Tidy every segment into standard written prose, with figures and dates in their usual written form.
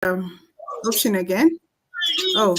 option again. Oh.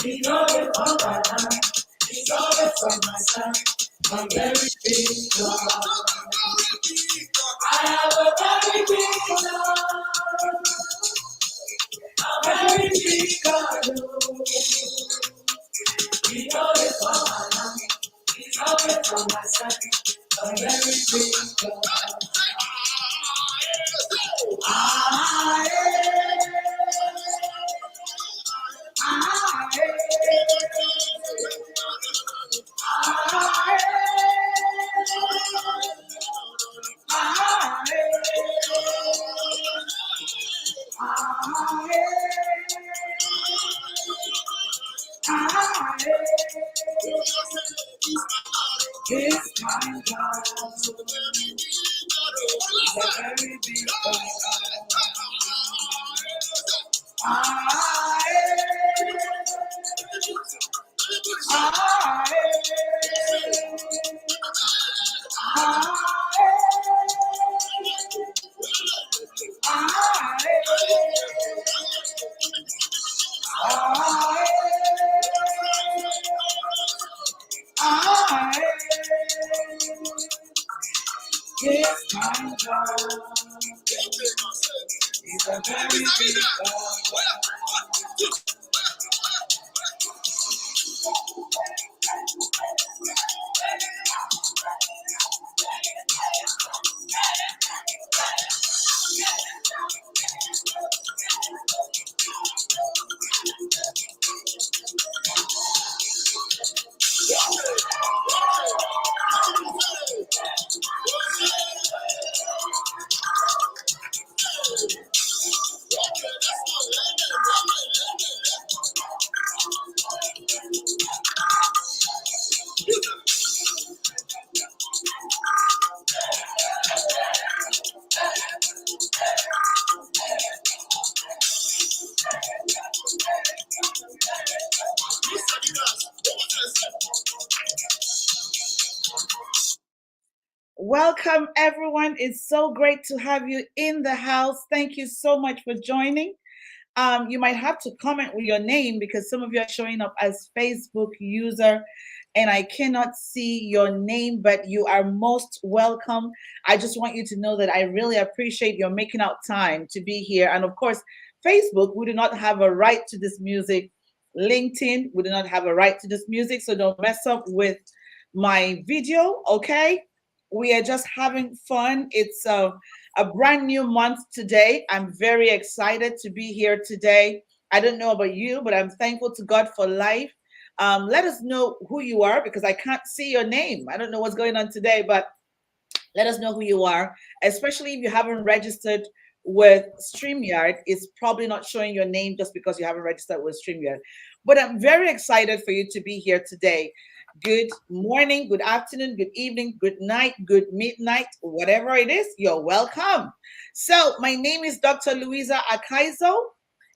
He's always on my mind. He's always on my side. I'm very big God. I have a very big God. A very big God. He's always on my mind. He's always on my side. I'm very big God. It's my God. A very big God. It's my God. He's a very big God. Welcome, everyone. It's so great to have you in the house. Thank you so much for joining. You might have to comment with your name because some of you are showing up as Facebook user and I cannot see your name, but you are most welcome. I just want you to know that I really appreciate your making out time to be here. And of course, Facebook, we do not have a right to this music. LinkedIn, we do not have a right to this music. So don't mess up with my video, okay? We are just having fun. It's a brand new month today. I'm very excited to be here today. I don't know about you, but I'm thankful to God for life. Let us know who you are because I can't see your name. I don't know what's going on today, but let us know who you are, especially if you haven't registered with StreamYard. It's probably not showing your name just because you haven't registered with StreamYard. But I'm very excited for you to be here today. Good morning, good afternoon, good evening, good night, good midnight, whatever it is, you're welcome. So, my name is Dr. Louisa Akaizo,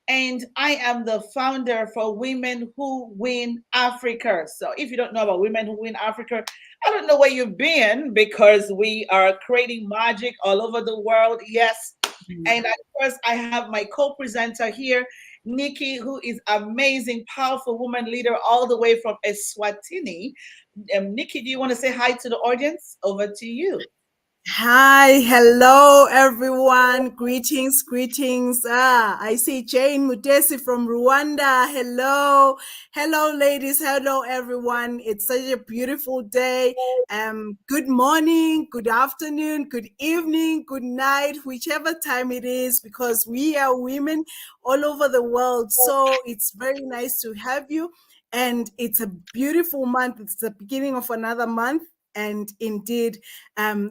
and I am the founder for Women Who Win Africa. So, if you don't know about Women Who Win Africa, I don't know where you've been because we are creating magic all over the world. Yes. And of course, I have my co-presenter here, Nikki, who is amazing, powerful woman leader all the way from Eswatini. Nikki, do you want to say hi to the audience? Over to you. Hi, hello everyone. Greetings, greetings. I see Jane Mutesi from Rwanda. Hello ladies. Hello everyone. It's such a beautiful day. Good morning, good afternoon, good evening, good night, whichever time it is, because we are women all over the world. So it's very nice to have you. And it's a beautiful month. It's the beginning of another month. And indeed,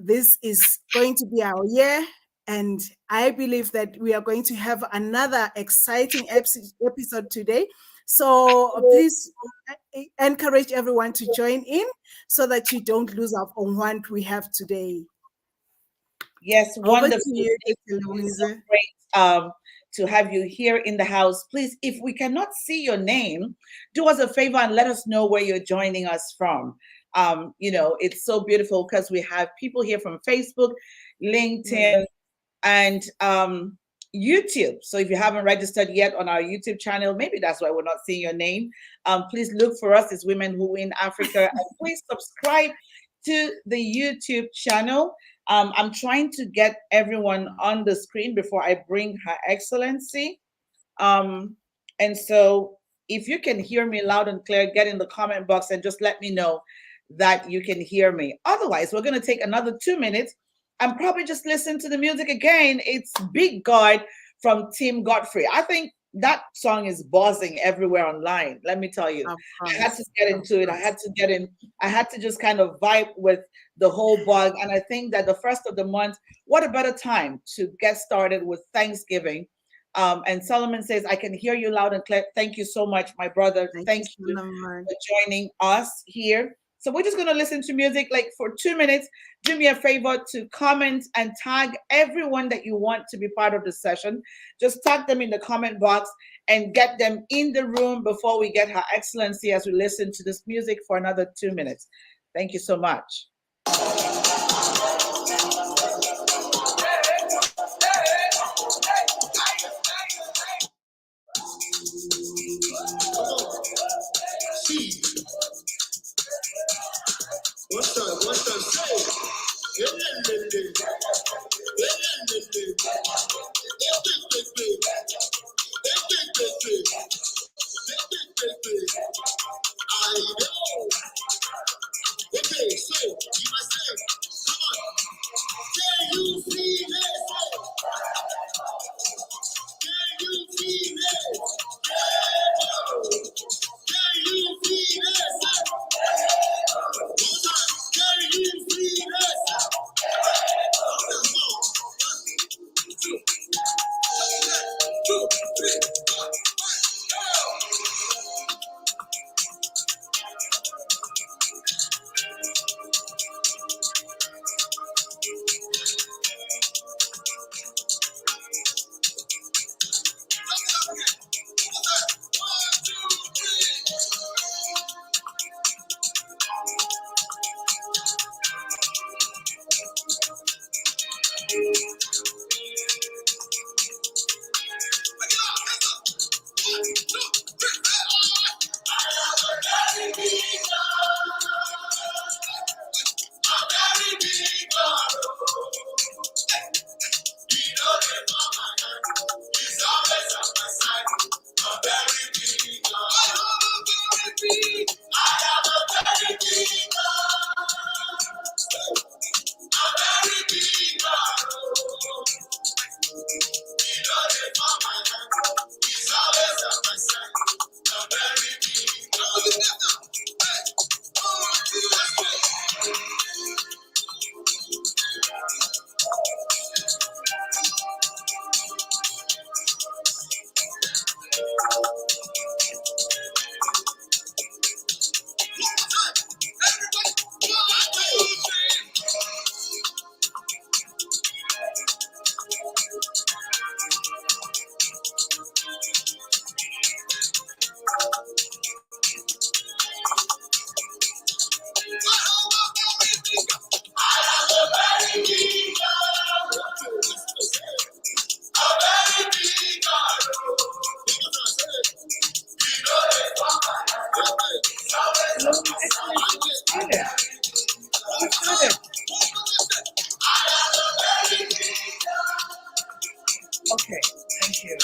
this is going to be our year, and I believe that we are going to have another exciting episode today. So please encourage everyone to join in so that you don't lose out on what we have today. Yes, Over wonderful. to you, It's Louisa. so great to have you here in the house. Please, if we cannot see your name, do us a favor and let us know where you're joining us from. It's so beautiful because we have people here from Facebook, LinkedIn, and YouTube. So if you haven't registered yet on our YouTube channel, maybe that's why we're not seeing your name. Please look for us as Women Who Win Africa, and please subscribe to the YouTube channel. I'm trying to get everyone on the screen before I bring Her Excellency. And so if you can hear me loud and clear, get in the comment box and just let me know that you can hear me. Otherwise, we're going to take another 2 minutes and probably just listen to the music again. It's Big God from Tim Godfrey. I think that song is buzzing everywhere online. Let me tell you, I had to get into it. I had to get in. I had to just kind of vibe with the whole bug. And I think that the first of the month, what a better time to get started with Thanksgiving. And Solomon says, I can hear you loud and clear. Thank you so much, my brother. Thank you for joining us here. So we're just going to listen to music like for 2 minutes. Do me a favor to comment and tag everyone that you want to be part of the session. Just tag them in the comment box and get them in the room before we get Her Excellency as we listen to this music for another 2 minutes. Thank you so much. What's the say? I know. Okay, so you must say, come on. Can you feel it? Can you feel it? Can you feel it? Can you feel it? Two, three, four, Okay, thank you.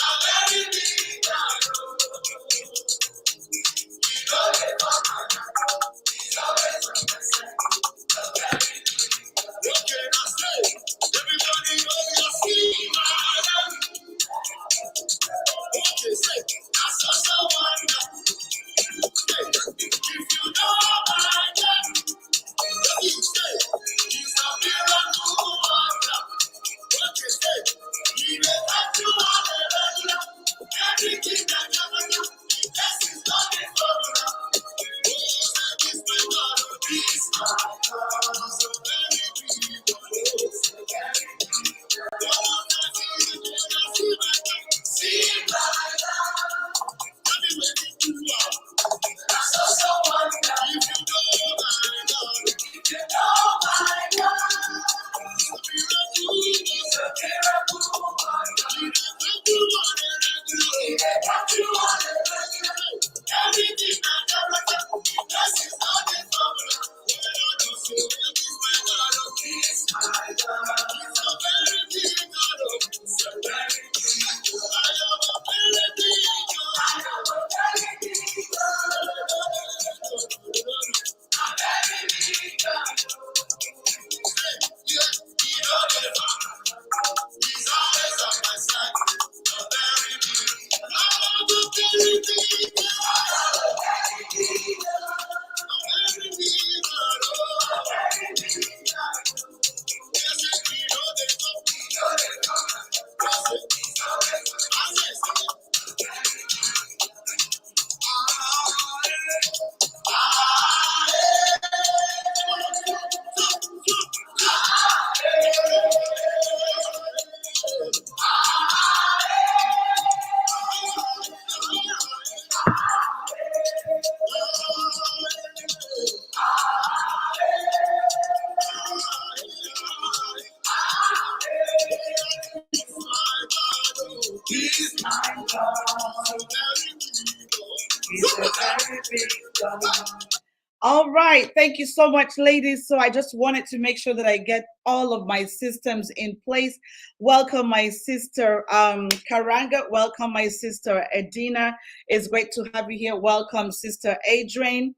All right. Thank you so much, ladies. So I just wanted to make sure that I get all of my systems in place. Welcome, my sister Karanga. Welcome, my sister Edina. It's great to have you here. Welcome, sister Adrian.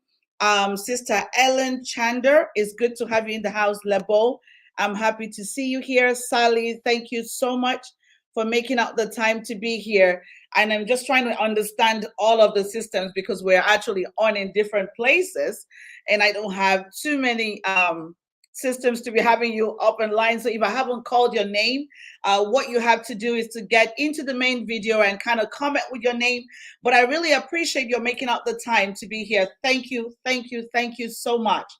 Sister Ellen Chander. It's good to have you in the house, Lebo. I'm happy to see you here. Sally, thank you so much for making out the time to be here. And I'm just trying to understand all of the systems because we're actually on in different places, and I don't have too many systems to be having you up in line. So if I haven't called your name, what you have to do is to get into the main video and kind of comment with your name. But I really appreciate your making out the time to be here. Thank you, thank you, thank you so much.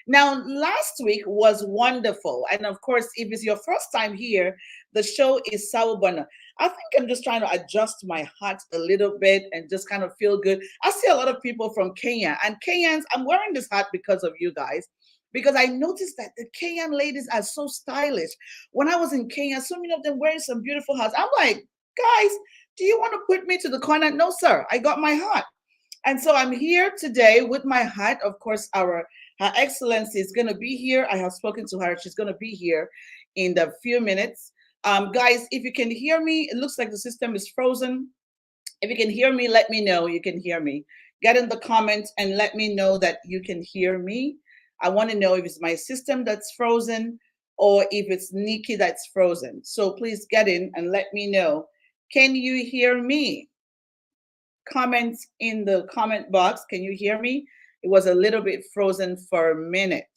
Now, last week was wonderful. And of course, if it's your first time here, the show is SAWUUBONAA. I think I'm just trying to adjust my heart a little bit and just kind of feel good. I see a lot of people from Kenya, and Kenyans, I'm wearing this hat because of you guys, because I noticed that the Kenyan ladies are so stylish. When I was in Kenya, so many of them wearing some beautiful hats. I'm like, guys, do you want to put me to the corner? No, sir, I got my hat. And so I'm here today with my hat. Of course, Her Excellency is going to be here. I have spoken to her. She's going to be here in a few minutes. Guys, if you can hear me, it looks like the system is frozen. If you can hear me, let me know you can hear me. Get in the comments and let me know that you can hear me. I want to know if it's my system that's frozen or if it's Nikki that's frozen. So please get in and let me know. Can you hear me? Comments in the comment box. Can you hear me? It was a little bit frozen for a minute.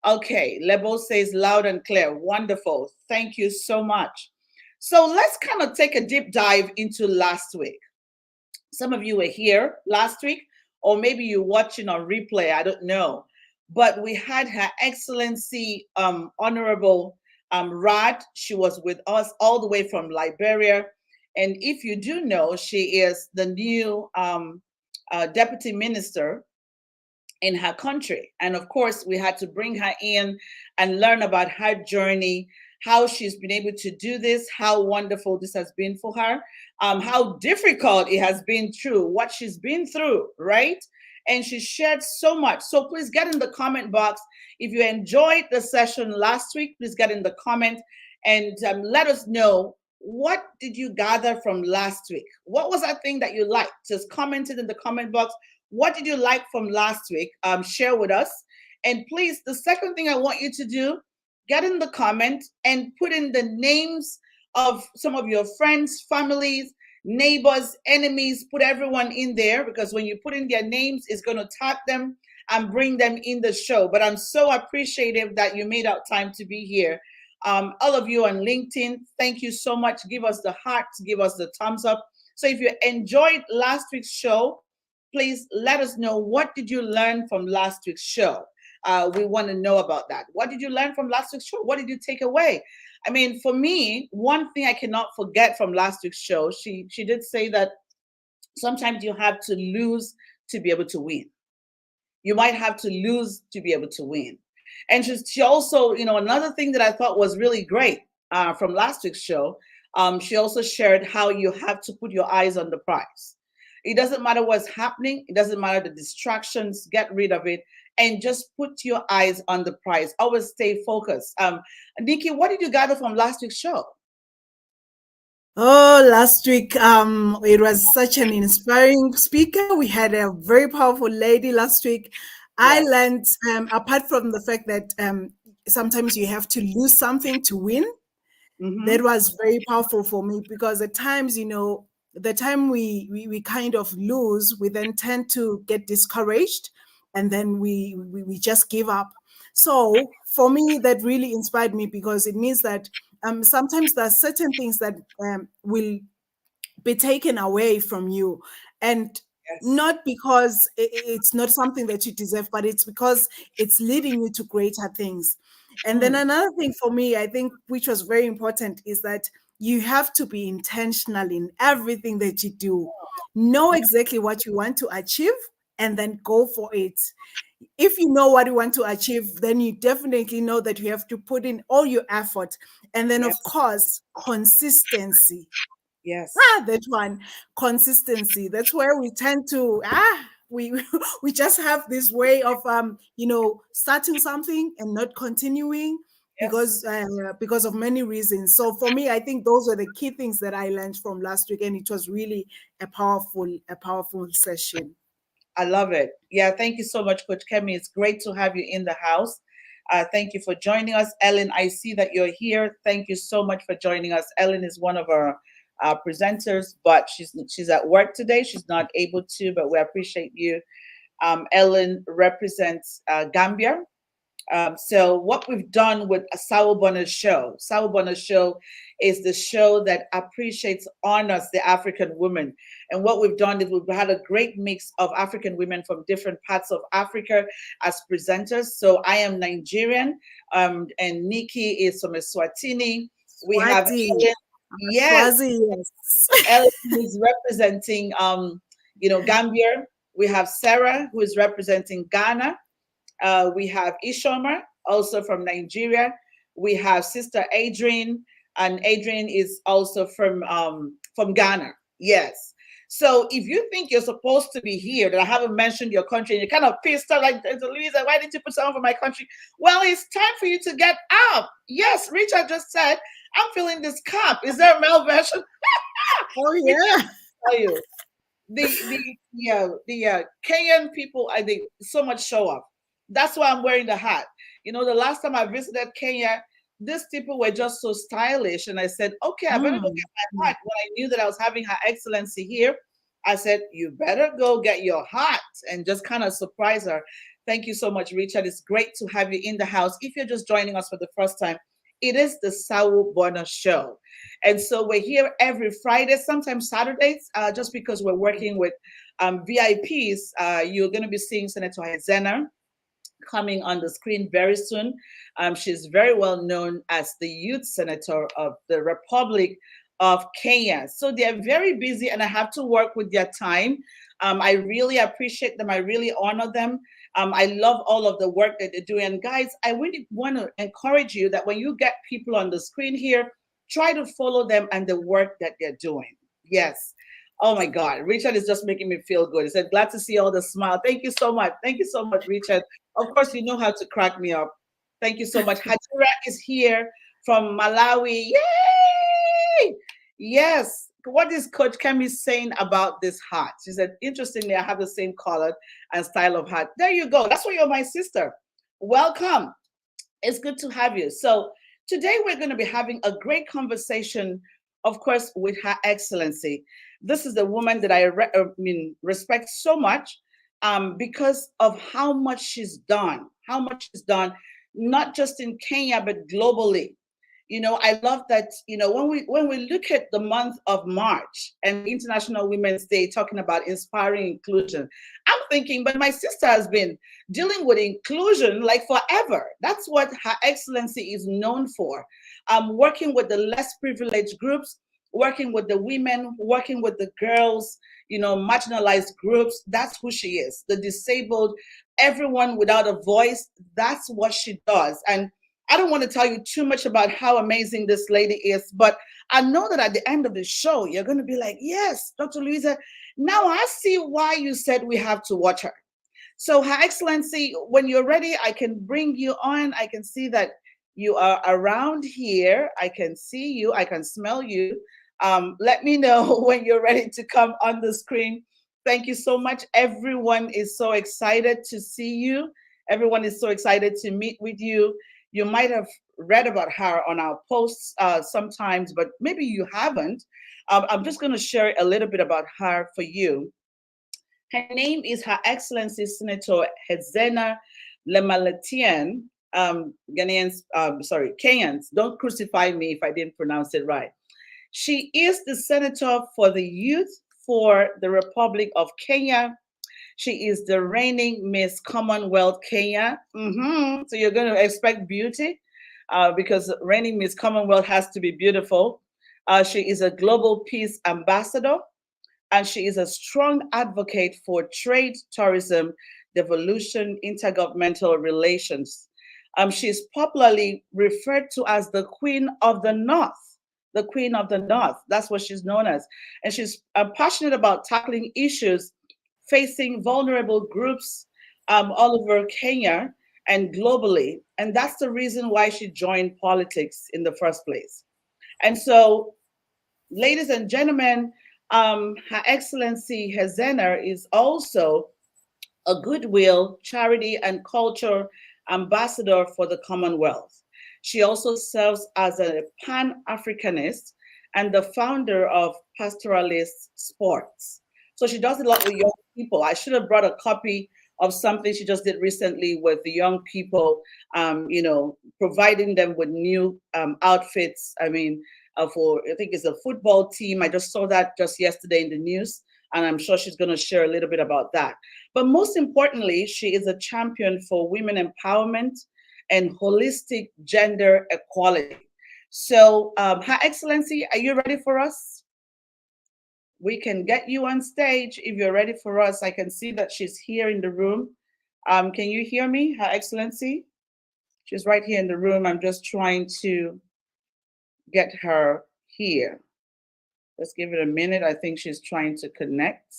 Okay, Lebo says loud and clear. Wonderful. Thank you so much. So let's kind of take a deep dive into last week. Some of you were here last week, or maybe you're watching on replay. I don't know. But we had Her Excellency Honorable Rad. She was with us all the way from Liberia. And if you do know, she is the new deputy minister in her country. And of course, we had to bring her in and learn about her journey, how she's been able to do this, how wonderful this has been for her, how difficult it has been through, what she's been through, right? And she shared so much. So please get in the comment box. If you enjoyed the session last week, please get in the comment and let us know, what did you gather from last week? What was that thing that you liked? Just comment it in the comment box. What did you like from last week? Share with us. And please, the second thing I want you to do, get in the comment and put in the names of some of your friends, families, neighbors, enemies. Put everyone in there, because when you put in their names, it's going to tag them and bring them in the show. But I'm so appreciative that you made out time to be here. All of you on LinkedIn, thank you so much. Give us the hearts, give us the thumbs up. So if you enjoyed last week's show, please let us know, what did you learn from last week's show? We want to know about that. What did you learn from last week's show? What did you take away? I mean, for me, one thing I cannot forget from last week's show, she did say that sometimes you have to lose to be able to win. You might have to lose to be able to win. And she also, another thing that I thought was really great from last week's show, she also shared how you have to put your eyes on the prize. It doesn't matter what's happening. It doesn't matter the distractions. Get rid of it and just put your eyes on the prize. Always stay focused. Nikki, what did you gather from last week's show? Oh, last week, it was such an inspiring speaker. We had a very powerful lady last week. I learned, apart from the fact that sometimes you have to lose something to win, that was very powerful for me, because at times, the time we kind of lose, we then tend to get discouraged, and then we just give up. So for me, that really inspired me, because it means that sometimes there are certain things that will be taken away from you, and not because it's not something that you deserve, but it's because it's leading you to greater things. And then another thing for me, I think, which was very important, is that you have to be intentional in everything that you do. Know exactly what you want to achieve and then go for it. If you know what you want to achieve, then you definitely know that you have to put in all your effort. And then, of course, consistency. Yes. That one, consistency. That's where we tend to we we just have this way of starting something and not continuing Yes. because of many reasons. So for me, I think those were the key things that I learned from last week, and it was really a powerful session. I love it. Yeah, thank you so much, Coach Kemi. It's great to have you in the house. Thank you for joining us. Ellen, I see that you're here. Thank you so much for joining us. Ellen is one of our presenters, but she's at work today. She's not able to, but we appreciate you. Ellen represents Gambia. So what we've done with a Sawubona show is the show that appreciates, honors the African woman. And what we've done is we've had a great mix of African women from different parts of Africa as presenters. So I am Nigerian, and Nikki is from Eswatini. We have Swati, Ellen, yes, Swazi, yes. Ellen is representing, Gambia. We have Sarah, who is representing Ghana. We have Ishoma, also from Nigeria. We have Sister Adrian, and Adrian is also from Ghana. Yes. So if you think you're supposed to be here, that I haven't mentioned your country, and you're kind of pissed off, like, Louisa, why didn't you put someone for my country? Well, it's time for you to get up. Yes, Richard just said, I'm feeling this cup. Is there a male version? Oh yeah. Tell you, the Kenyan people, I think, so much show up. That's why I'm wearing the hat. The last time I visited Kenya, these people were just so stylish, and I said, okay, I better go Mm. get my hat. When I knew that I was having Her Excellency here, I said, you better go get your hat, and just kind of surprise her. Thank you so much, Richard. It's great to have you in the house. If you're just joining us for the first time, it is the SAWUUBONAA show. And so we're here every Friday, sometimes Saturdays, just because we're working with VIPs. You're going to be seeing Senator Hezena coming on the screen very soon. She's very well known as the youth senator of the Republic of Kenya. So they're very busy, and I have to work with their time. I really appreciate them. I really honor them. I love all of the work that they're doing. And guys, I really want to encourage you that when you get people on the screen here, try to follow them and the work that they're doing. Yes. Oh my God, Richard is just making me feel good. He said, glad to see all the smile. Thank you so much. Thank you so much, Richard. Of course, you know how to crack me up. Thank you so much. Hajira is here from Malawi. Yay! Yes. What is Coach Kemi saying about this hat? She said, interestingly, I have the same color and style of hat. There you go. That's why you're my sister. Welcome. It's good to have you. So today we're going to be having a great conversation, of course, with Her Excellency. This is a woman that I respect so much, because of how much she's done, not just in Kenya, but globally. I love that, when we look at the month of March and International Women's Day, talking about inspiring inclusion, I'm thinking, but my sister has been dealing with inclusion like forever. That's what Her Excellency is known for. Working with the less privileged groups, working with the women, working with the girls, marginalized groups. That's who she is. The disabled, everyone without a voice. That's what she does. And I don't want to tell you too much about how amazing this lady is, but I know that at the end of the show, you're going to be like, yes, Dr. Louisa, now I see why you said we have to watch her. So, Her Excellency, when you're ready, I can bring you on. I can see that you are around here. I can see you. I can smell you. Let me know when you're ready to come on the screen. Thank you so much. Everyone is so excited to see you. Everyone is so excited to meet with you. You might have read about her on our posts sometimes, but maybe you haven't. I'm just going to share a little bit about her for you. Her name is Her Excellency Senator Hezena Lemaletian. Kenyans, don't crucify me if I didn't pronounce it right. She is the senator for the youth for the Republic of Kenya. She is the reigning Miss Commonwealth Kenya. So you're going to expect beauty because reigning Miss Commonwealth has to be beautiful. She is a global peace ambassador, and she is a strong advocate for trade, tourism, devolution, intergovernmental relations. She is popularly referred to as the Queen of the North, the Queen of the North. That's what she's known as. And she's passionate about tackling issues facing vulnerable groups all over Kenya and globally. And that's the reason why she joined politics in the first place. And so, ladies and gentlemen, Her Excellency Hezena is also a goodwill, charity, and culture ambassador for the Commonwealth. She also serves as a Pan Africanist and the founder of Pastoralist Sports. So she does a lot with young people. I should have brought a copy of something she just did recently with the young people, providing them with new outfits. I mean, for I think it's a football team. I just saw that just yesterday in the news, and I'm sure she's going to share a little bit about that. But most importantly, she is a champion for women empowerment and holistic gender equality. So, Her Excellency, are you ready for us? We can get you on stage if you're ready for us. I can see that she's here in the room. Can you hear me, Her Excellency? She's right here in the room. I'm just trying to get her here. Let's give it a minute. I think she's trying to connect.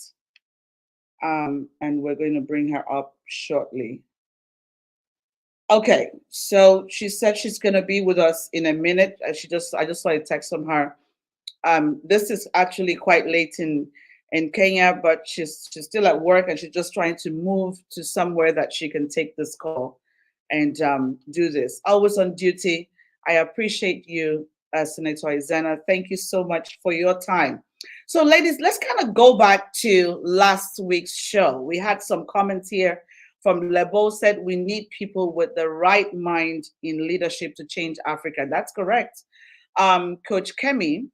And we're going to bring her up shortly. Okay, so she said she's going to be with us in a minute. I just saw a text from her. This is actually quite late in Kenya, but she's still at work and she's just trying to move to somewhere that she can take this call and do this. Always on duty. I appreciate you, Senator Hezena. Thank you so much for your time. So, ladies, let's kind of go back to last week's show. We had some comments here from Lebo said we need people with the right mind in leadership to change Africa. That's correct. Coach Kemi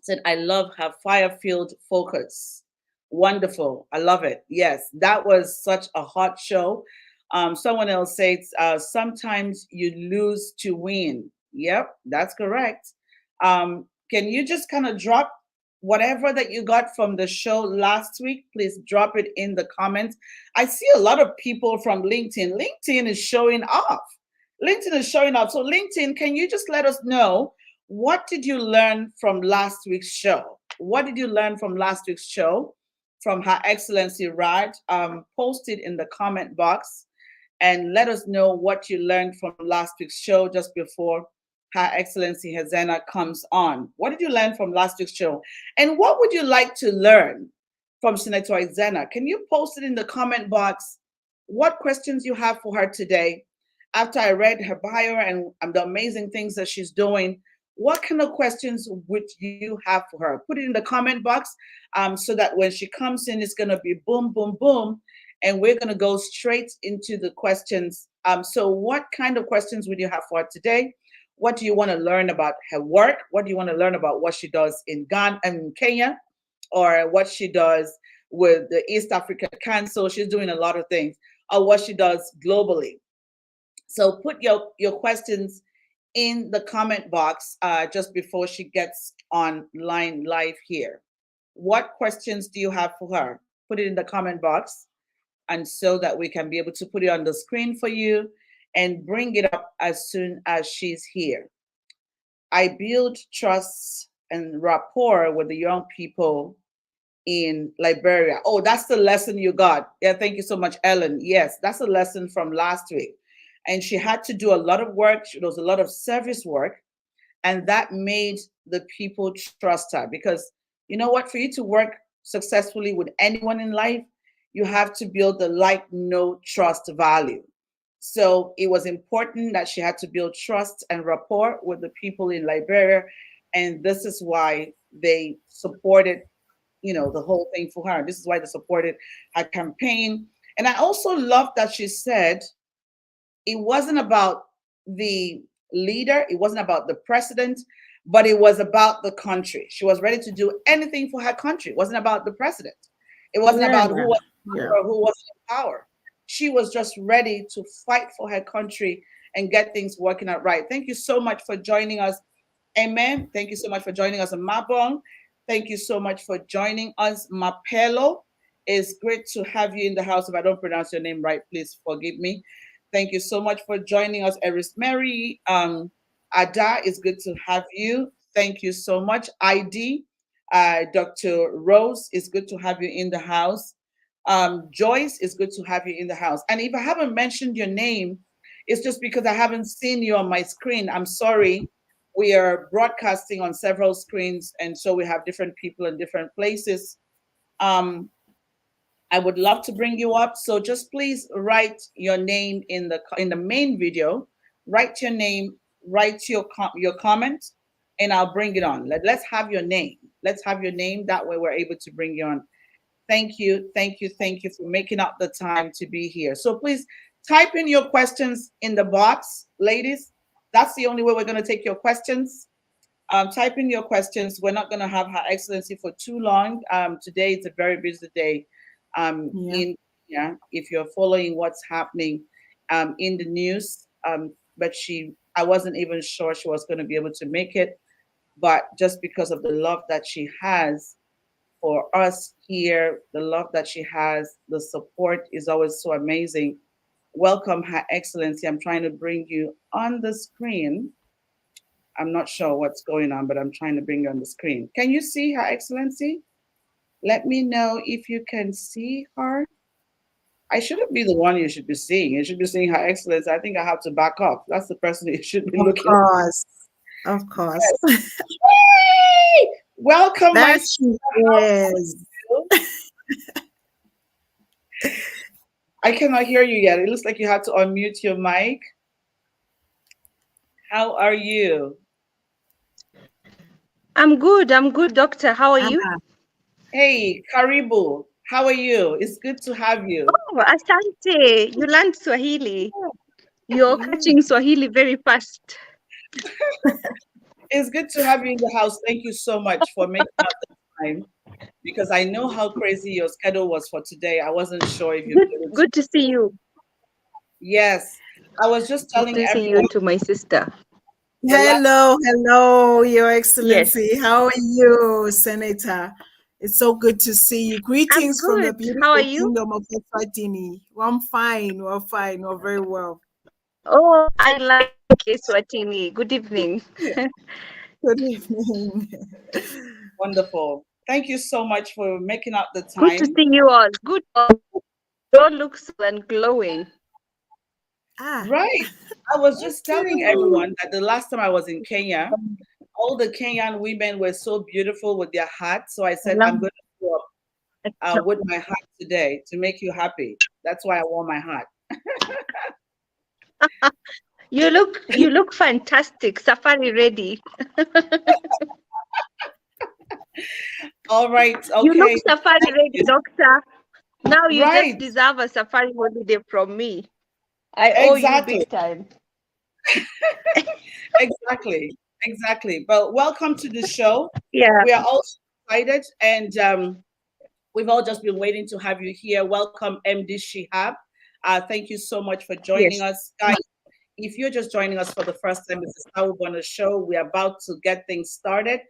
said, I love her fire-filled focus. Wonderful. I love it. Yes, that was such a hot show. Someone else says, sometimes you lose to win. Yep, that's correct. Can you just kind of drop whatever that you got from the show last week? Please drop it in the comments. I see a lot of people from LinkedIn. LinkedIn is showing off. LinkedIn is showing off. So LinkedIn, can you just let us know, what did you learn from last week's show? What did you learn from last week's show from Her Excellency Raj? Post it in the comment box and let us know what you learned from last week's show just before Her Excellency Hezena comes on. What did you learn from last week's show? And what would you like to learn from Senator Hezena? Can you post it in the comment box what questions you have for her today? After I read her bio and the amazing things that she's doing, what kind of questions would you have for her? Put it in the comment box so that when she comes in, it's going to be boom, boom, boom. And we're going to go straight into the questions. So what kind of questions would you have for her today? What do you want to learn about her work? What do you want to learn about what she does in Ghana and Kenya, or what she does with the East African Council? She's doing a lot of things, or what she does globally. So put your questions in the comment box just before she gets online live here. What questions do you have for her? Put it in the comment box, and so that we can be able to put it on the screen for you and bring it up as soon as she's here. I build trust and rapport with the young people in Liberia. Oh, that's the lesson you got. Yeah, thank you so much, Ellen. Yes, that's a lesson from last week. And she had to do a lot of work. There was a lot of service work, and that made the people trust her. Because you know what? For you to work successfully with anyone in life, you have to build the like, know, trust value. So it was important that she had to build trust and rapport with the people in Liberia. And this is why they supported, the whole thing for her. This is why they supported her campaign. And I also love that she said it wasn't about the leader, it wasn't about the president, but it was about the country. She was ready to do anything for her country. It wasn't about the president. It wasn't about who was in power or who wasn't in power. She was just ready to fight for her country and get things working out right. Thank you so much for joining us. Amen. Thank you so much for joining us, Mabong. Thank you so much for joining us, Mapelo. It's great to have you in the house. If I don't pronounce your name right, please forgive me. Thank you so much for joining us, Eris Mary. Ada, it's good to have you. Thank you so much. ID, Dr. Rose, it's good to have you in the house. Joyce, it's good to have you in the house. And if I haven't mentioned your name, it's just because I haven't seen you on my screen. I'm sorry. We are broadcasting on several screens, and so we have different people in different places. Um, I would love to bring you up. So just please write your name in the main video. Write your name, write your comment, and I'll bring it on. Let's have your name. Let's have your name. That way we're able to bring you on. Thank you, thank you, thank you for making up the time to be here. So please type in your questions in the box, ladies. That's the only way we're going to take your questions. Type in your questions. We're not going to have Her Excellency for too long. Today is a very busy day. Yeah. In yeah, if you're following what's happening in the news, but I wasn't even sure she was going to be able to make it. But just because of the love that she has for us here, the love that she has, the support is always so amazing. Welcome, Her Excellency. I'm trying to bring you on the screen. I'm not sure what's going on, but I'm trying to bring you on the screen. Can you see Her Excellency? Let me know if you can see her. I shouldn't be the one you should be seeing. You should be seeing Her Excellency. I think I have to back up. That's the person you should be Of looking at. course. Of course. Yay! Welcome, my That she is. I cannot hear you yet. It looks like you have to unmute your mic. How are you? I'm good, doctor. How are you? Hey, Karibu. How are you? It's good to have you. Oh, asante. You learned Swahili. You're catching Swahili very fast. It's good to have you in the house. Thank you so much for making up the time, because I know how crazy your schedule was for today. I wasn't sure if you'd be able to. Good to see you. Yes. I was just Good telling to see everyone. you to my sister. Hello, Your Excellency. How are you, Senator? It's so good to see you. Greetings from the good. How are beautiful you? kingdom of Eswatini. I'm fine. We're fine. We're very well. Oh, I like Eswatini. Good evening. Good evening. Wonderful. Thank you so much for making up the Good to time. see you all. Good. You all look so and glowing. Right. I was just telling everyone that the last time I was in Kenya, all the Kenyan women were so beautiful with their hats. So I said, I'm going to show up with my hat today to make you happy. That's why I wore my hat. You look fantastic. Safari ready. All right. Okay. You look safari ready, doctor. Now you Right. just deserve a safari holiday from me. I owe you big time. Exactly. But welcome to the show. Yeah. We are all excited, and we've all just been waiting to have you here. Welcome, MD Shihab. Thank you so much for joining us, guys. If you're just joining us for the first time, this is SAWUUBONAA show. We're about to get things started.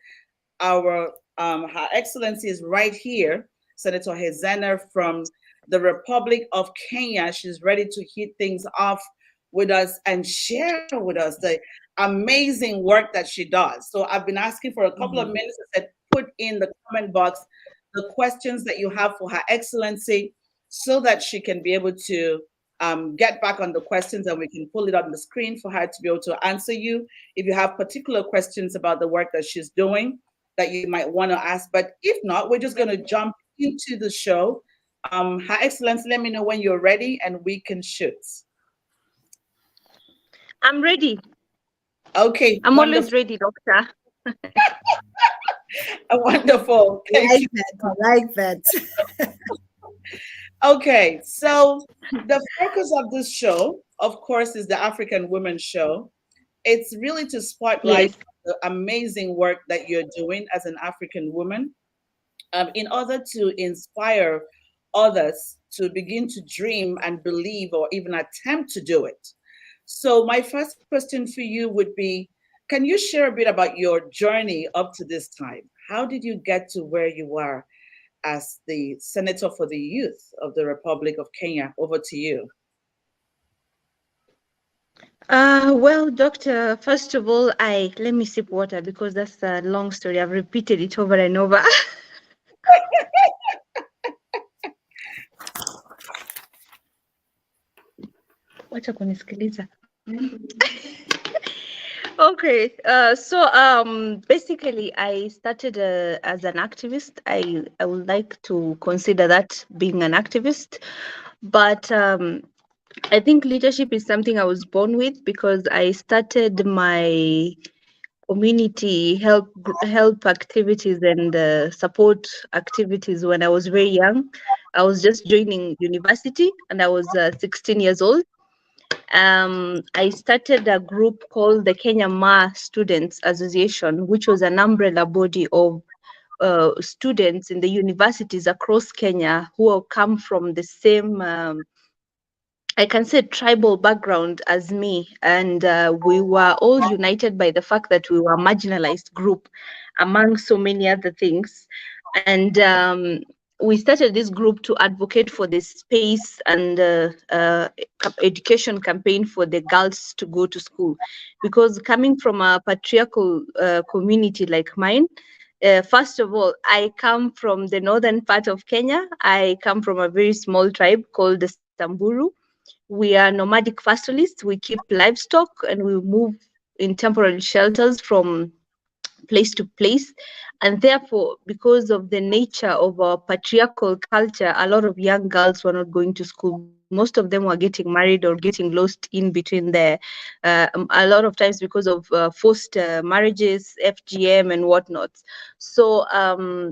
Our Her Excellency is right here, Senator Hezena from the Republic of Kenya. She's ready to hit things off with us and share with us the amazing work that she does. So I've been asking for a couple of minutes. I said, put in the comment box the questions that you have for Her Excellency so that she can be able to get back on the questions and we can pull it on the screen for her to be able to answer you. If you have particular questions about the work that she's doing that you might want to ask, but if not, we're just going to jump into the show. Her Excellency, let me know when you're ready and we can shoot. I'm ready. Okay. I'm always ready, doctor. Wonderful. I like that. Okay, so the focus of this show, of course, is the African Women Show. It's really to spotlight the amazing work that you're doing as an African woman in order to inspire others to begin to dream and believe or even attempt to do it. So my first question for you would be, can you share a bit about your journey up to this time? How did you get to where you are as the Senator for the Youth of the Republic of Kenya? Over to you. Well, doctor, first of all, let me sip water because that's a long story. I've repeated it over and over. Wacha kunisikiliza. Okay, so basically I started as an activist. I would like to consider that being an activist, but I think leadership is something I was born with because I started my community help activities and support activities when I was very young. I was just joining university and I was 16 years old. I started a group called the Kenya Ma Students Association, which was an umbrella body of students in the universities across Kenya who have come from the same I can say tribal background as me, and we were all united by the fact that we were a marginalized group, among so many other things. And we started this group to advocate for the space and education campaign for the girls to go to school, because coming from a patriarchal community like mine. First of all, I come from the northern part of Kenya. I come from a very small tribe called the Samburu. We are nomadic pastoralists. We keep livestock and we move in temporary shelters from place to place. And therefore, because of the nature of our patriarchal culture, a lot of young girls were not going to school. Most of them were getting married or getting lost in between there. A lot of times because of forced marriages, FGM, and whatnot. So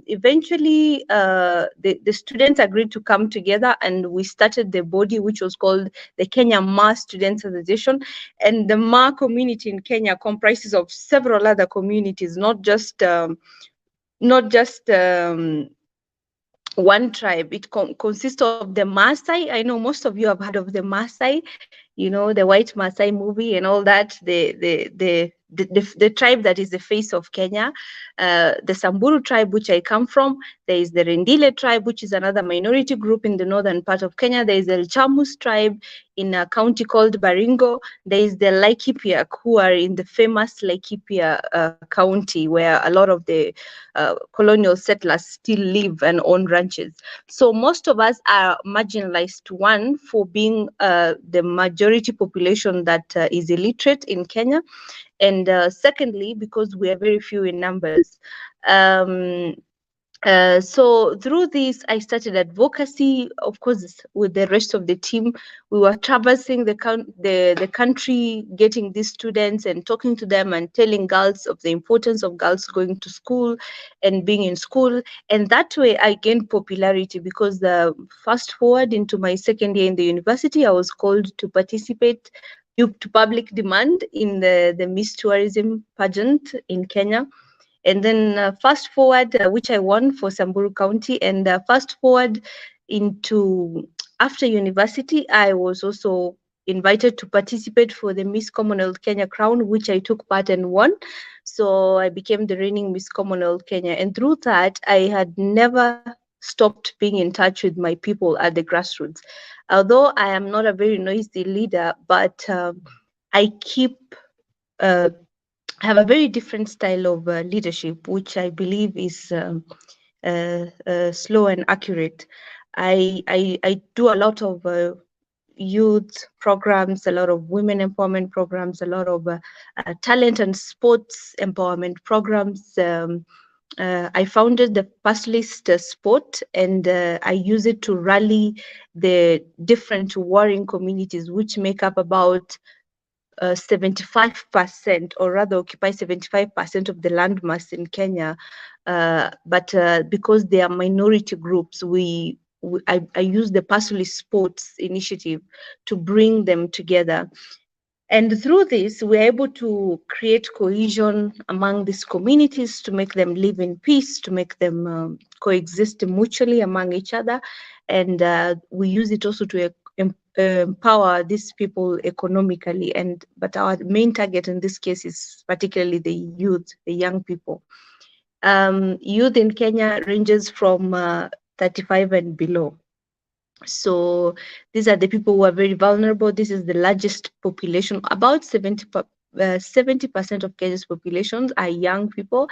eventually, the students agreed to come together and we started the body, which was called the Kenya Ma Students Association. And the Ma community in Kenya comprises of several other communities, not just one tribe. It consists of the Maasai. I know most of you have heard of the Maasai, you know, the white Maasai movie and all that. The tribe that is the face of Kenya, the Samburu tribe, which I come from. There is the Rendile tribe, which is another minority group in the northern part of Kenya. There is the Chamus tribe in a county called Baringo. There is the Laikipia, who are in the famous Laikipia county, where a lot of the colonial settlers still live and own ranches. So most of us are marginalized, one, for being the majority population that is illiterate in Kenya, and secondly, because we are very few in numbers. So through this, I started advocacy, of course, with the rest of the team. We were traversing the country, getting these students and talking to them and telling girls of the importance of girls going to school and being in school. And that way I gained popularity because fast forward into my second year in the university, I was called to participate due to public demand in the Miss Tourism pageant in Kenya. And then fast forward, which I won for Samburu County, and fast forward into after university, I was also invited to participate for the Miss Commonwealth Kenya crown, which I took part and won. So I became the reigning Miss Commonwealth Kenya. And through that, I had never stopped being in touch with my people at the grassroots. Although I am not a very noisy leader, but I have a very different style of leadership, which I believe is slow and accurate. I do a lot of youth programs, a lot of women empowerment programs, a lot of talent and sports empowerment programs. I founded the Pastoralist Sport, and I use it to rally the different warring communities, which make up about 75%, or rather occupy 75% of the landmass in Kenya. But because they are minority groups, I use the Pastoralist Sports initiative to bring them together. And through this, we're able to create cohesion among these communities, to make them live in peace, to make them coexist mutually among each other. And we use it also to empower these people economically. But our main target in this case is particularly the youth, the young people. Youth in Kenya ranges from 35 and below. So these are the people who are very vulnerable. This is the largest population. About 70% of Kenya's populations are young people,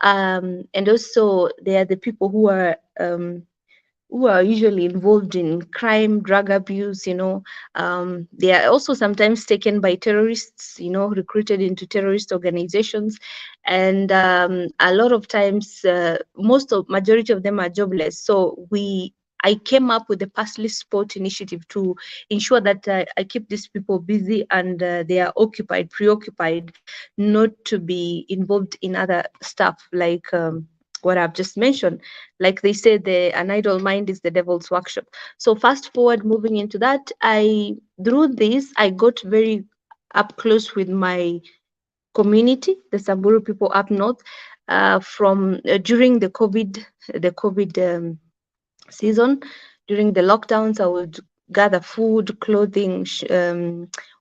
and also they are the people who are usually involved in crime, drug abuse, they are also sometimes taken by terrorists, recruited into terrorist organizations. And a lot of times, majority of them are jobless. So I came up with the Parsley Sport initiative to ensure that I keep these people busy and they are preoccupied, not to be involved in other stuff like what I've just mentioned. Like they say, an idle mind is the devil's workshop. So fast forward, moving into that, through this I got very up close with my community, the Samburu people up north, from during the COVID season. During the lockdowns, I would gather food, clothing,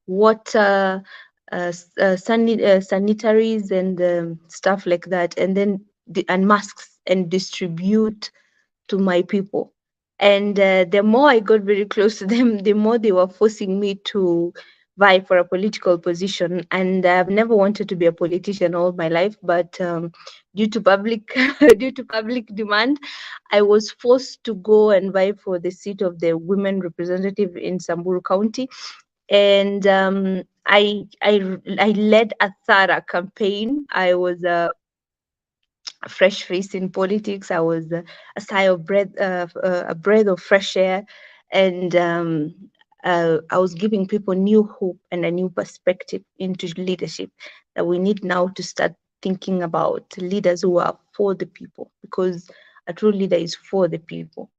water, sanitaries, and stuff like that, and then and masks, and distribute to my people. And the more I got very close to them, the more they were forcing me to vie for a political position. And I've never wanted to be a politician all my life, but due to public due to public demand, I was forced to go and vie for the seat of the women representative in Samburu County. And I led a thorough campaign. I was a fresh face in politics. I was a sigh of breath, a breath of fresh air, and I was giving people new hope and a new perspective into leadership, that we need now to start thinking about leaders who are for the people, because a true leader is for the people.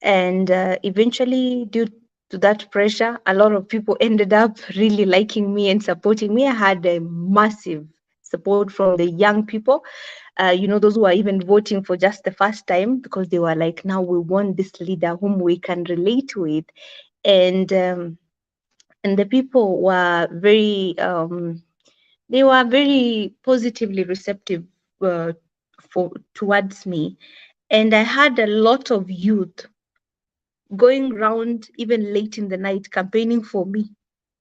And eventually, due to that pressure, a lot of people ended up really liking me and supporting me. I had a massive support from the young people, those who are even voting for just the first time, because they were like, now we want this leader whom we can relate with. And the people were they were very positively receptive towards me. And I had a lot of youth going around even late in the night campaigning for me,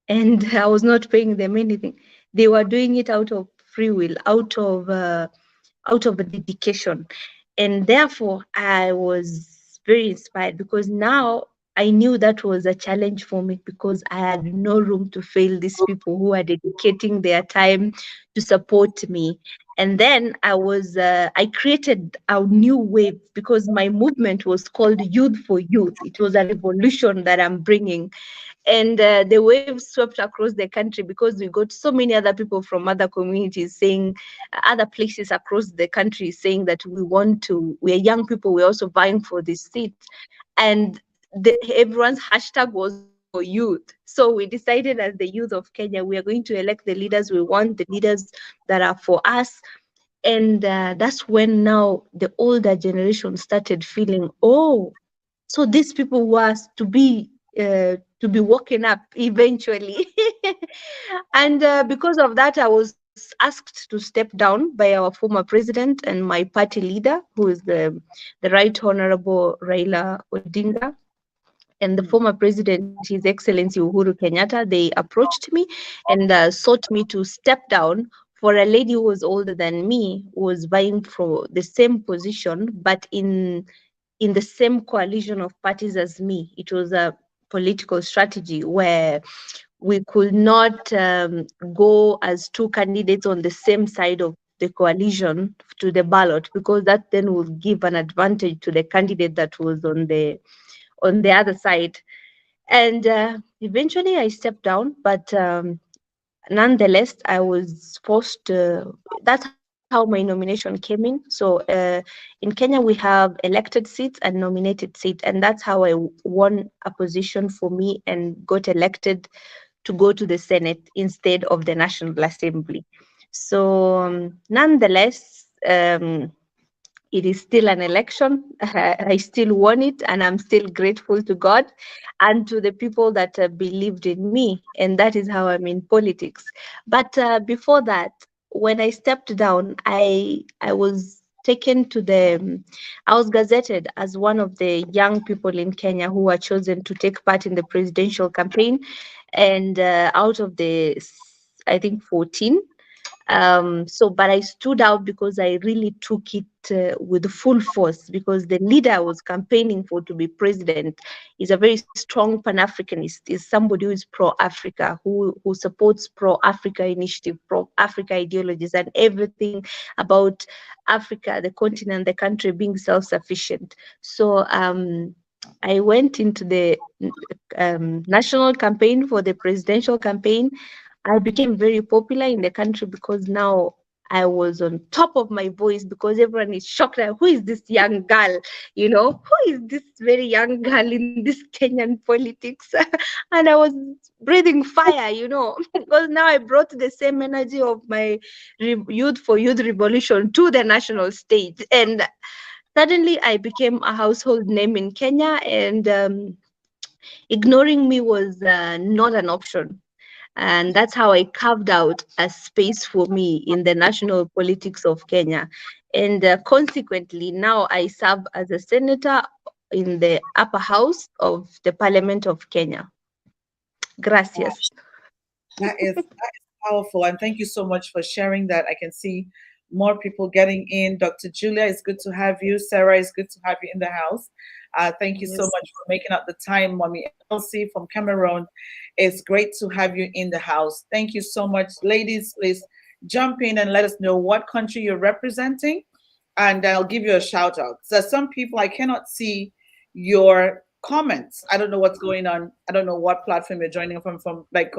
and I was not paying them anything. They were doing it out of free will, out of a dedication. And therefore, I was very inspired, because now I knew that was a challenge for me, because I had no room to fail these people who are dedicating their time to support me. And then I created a new wave, because my movement was called Youth for Youth. It was a revolution that I'm bringing. And the wave swept across the country, because we got so many other people from other communities saying, other places across the country saying that we are young people, we're also vying for this seat. And everyone's hashtag was Youth for Youth. So we decided, as the youth of Kenya, we are going to elect the leaders we want, the leaders that are for us. And that's when now the older generation started feeling, oh, so these people was to be woken up eventually. And because of that, I was asked to step down by our former president and my party leader, who is the Right Honorable Raila Odinga, and the former president, His Excellency Uhuru Kenyatta. They approached me and sought me to step down for a lady who was older than me, who was vying for the same position, but in the same coalition of parties as me. It was a political strategy where we could not go as two candidates on the same side of the coalition to the ballot, because that then would give an advantage to the candidate that was on the other side. And eventually I stepped down, but nonetheless, I was forced to. That's how my nomination came in. So in Kenya, we have elected seats and nominated seats, and that's how I won a position for me and got elected to go to the Senate instead of the National Assembly. So, nonetheless, it is still an election. I still won it, and I'm still grateful to God and to the people that believed in me. And that is how I'm in politics. But before that, when I stepped down, I was taken to the, I was gazetted as one of the young people in Kenya who were chosen to take part in the presidential campaign. And out of the, I think, 14. So, but I stood out because I really took it with full force, because the leader I was campaigning for to be president is a very strong Pan-Africanist, is somebody who is pro-Africa, who supports pro-Africa initiative, pro-Africa ideologies, and everything about Africa, the continent, the country being self-sufficient. So I went into the national campaign for the presidential campaign. I became very popular in the country because now I was on top of my voice, because everyone is shocked. Like, who is this young girl? You know, who is this very young girl in this Kenyan politics? And I was breathing fire, you know, because now I brought the same energy of my youth for youth revolution to the national stage. And suddenly I became a household name in Kenya, and ignoring me was not an option. And that's how I carved out a space for me in the national politics of Kenya. And consequently, now I serve as a senator in the upper house of the Parliament of Kenya. Gracias. That is powerful. And thank you so much for sharing that. I can see more people getting in. Dr. Julia, it's good to have you. Sarah, it's good to have you in the house. Thank you so Yes. much for making up the time. Mommy Elsie from Cameroon, it's great to have you in the house. Thank you so much. Ladies, please jump in and let us know what country you're representing, and I'll give you a shout out. So some people, I cannot see your comments. I don't know what's going on. I don't know what platform you're joining from like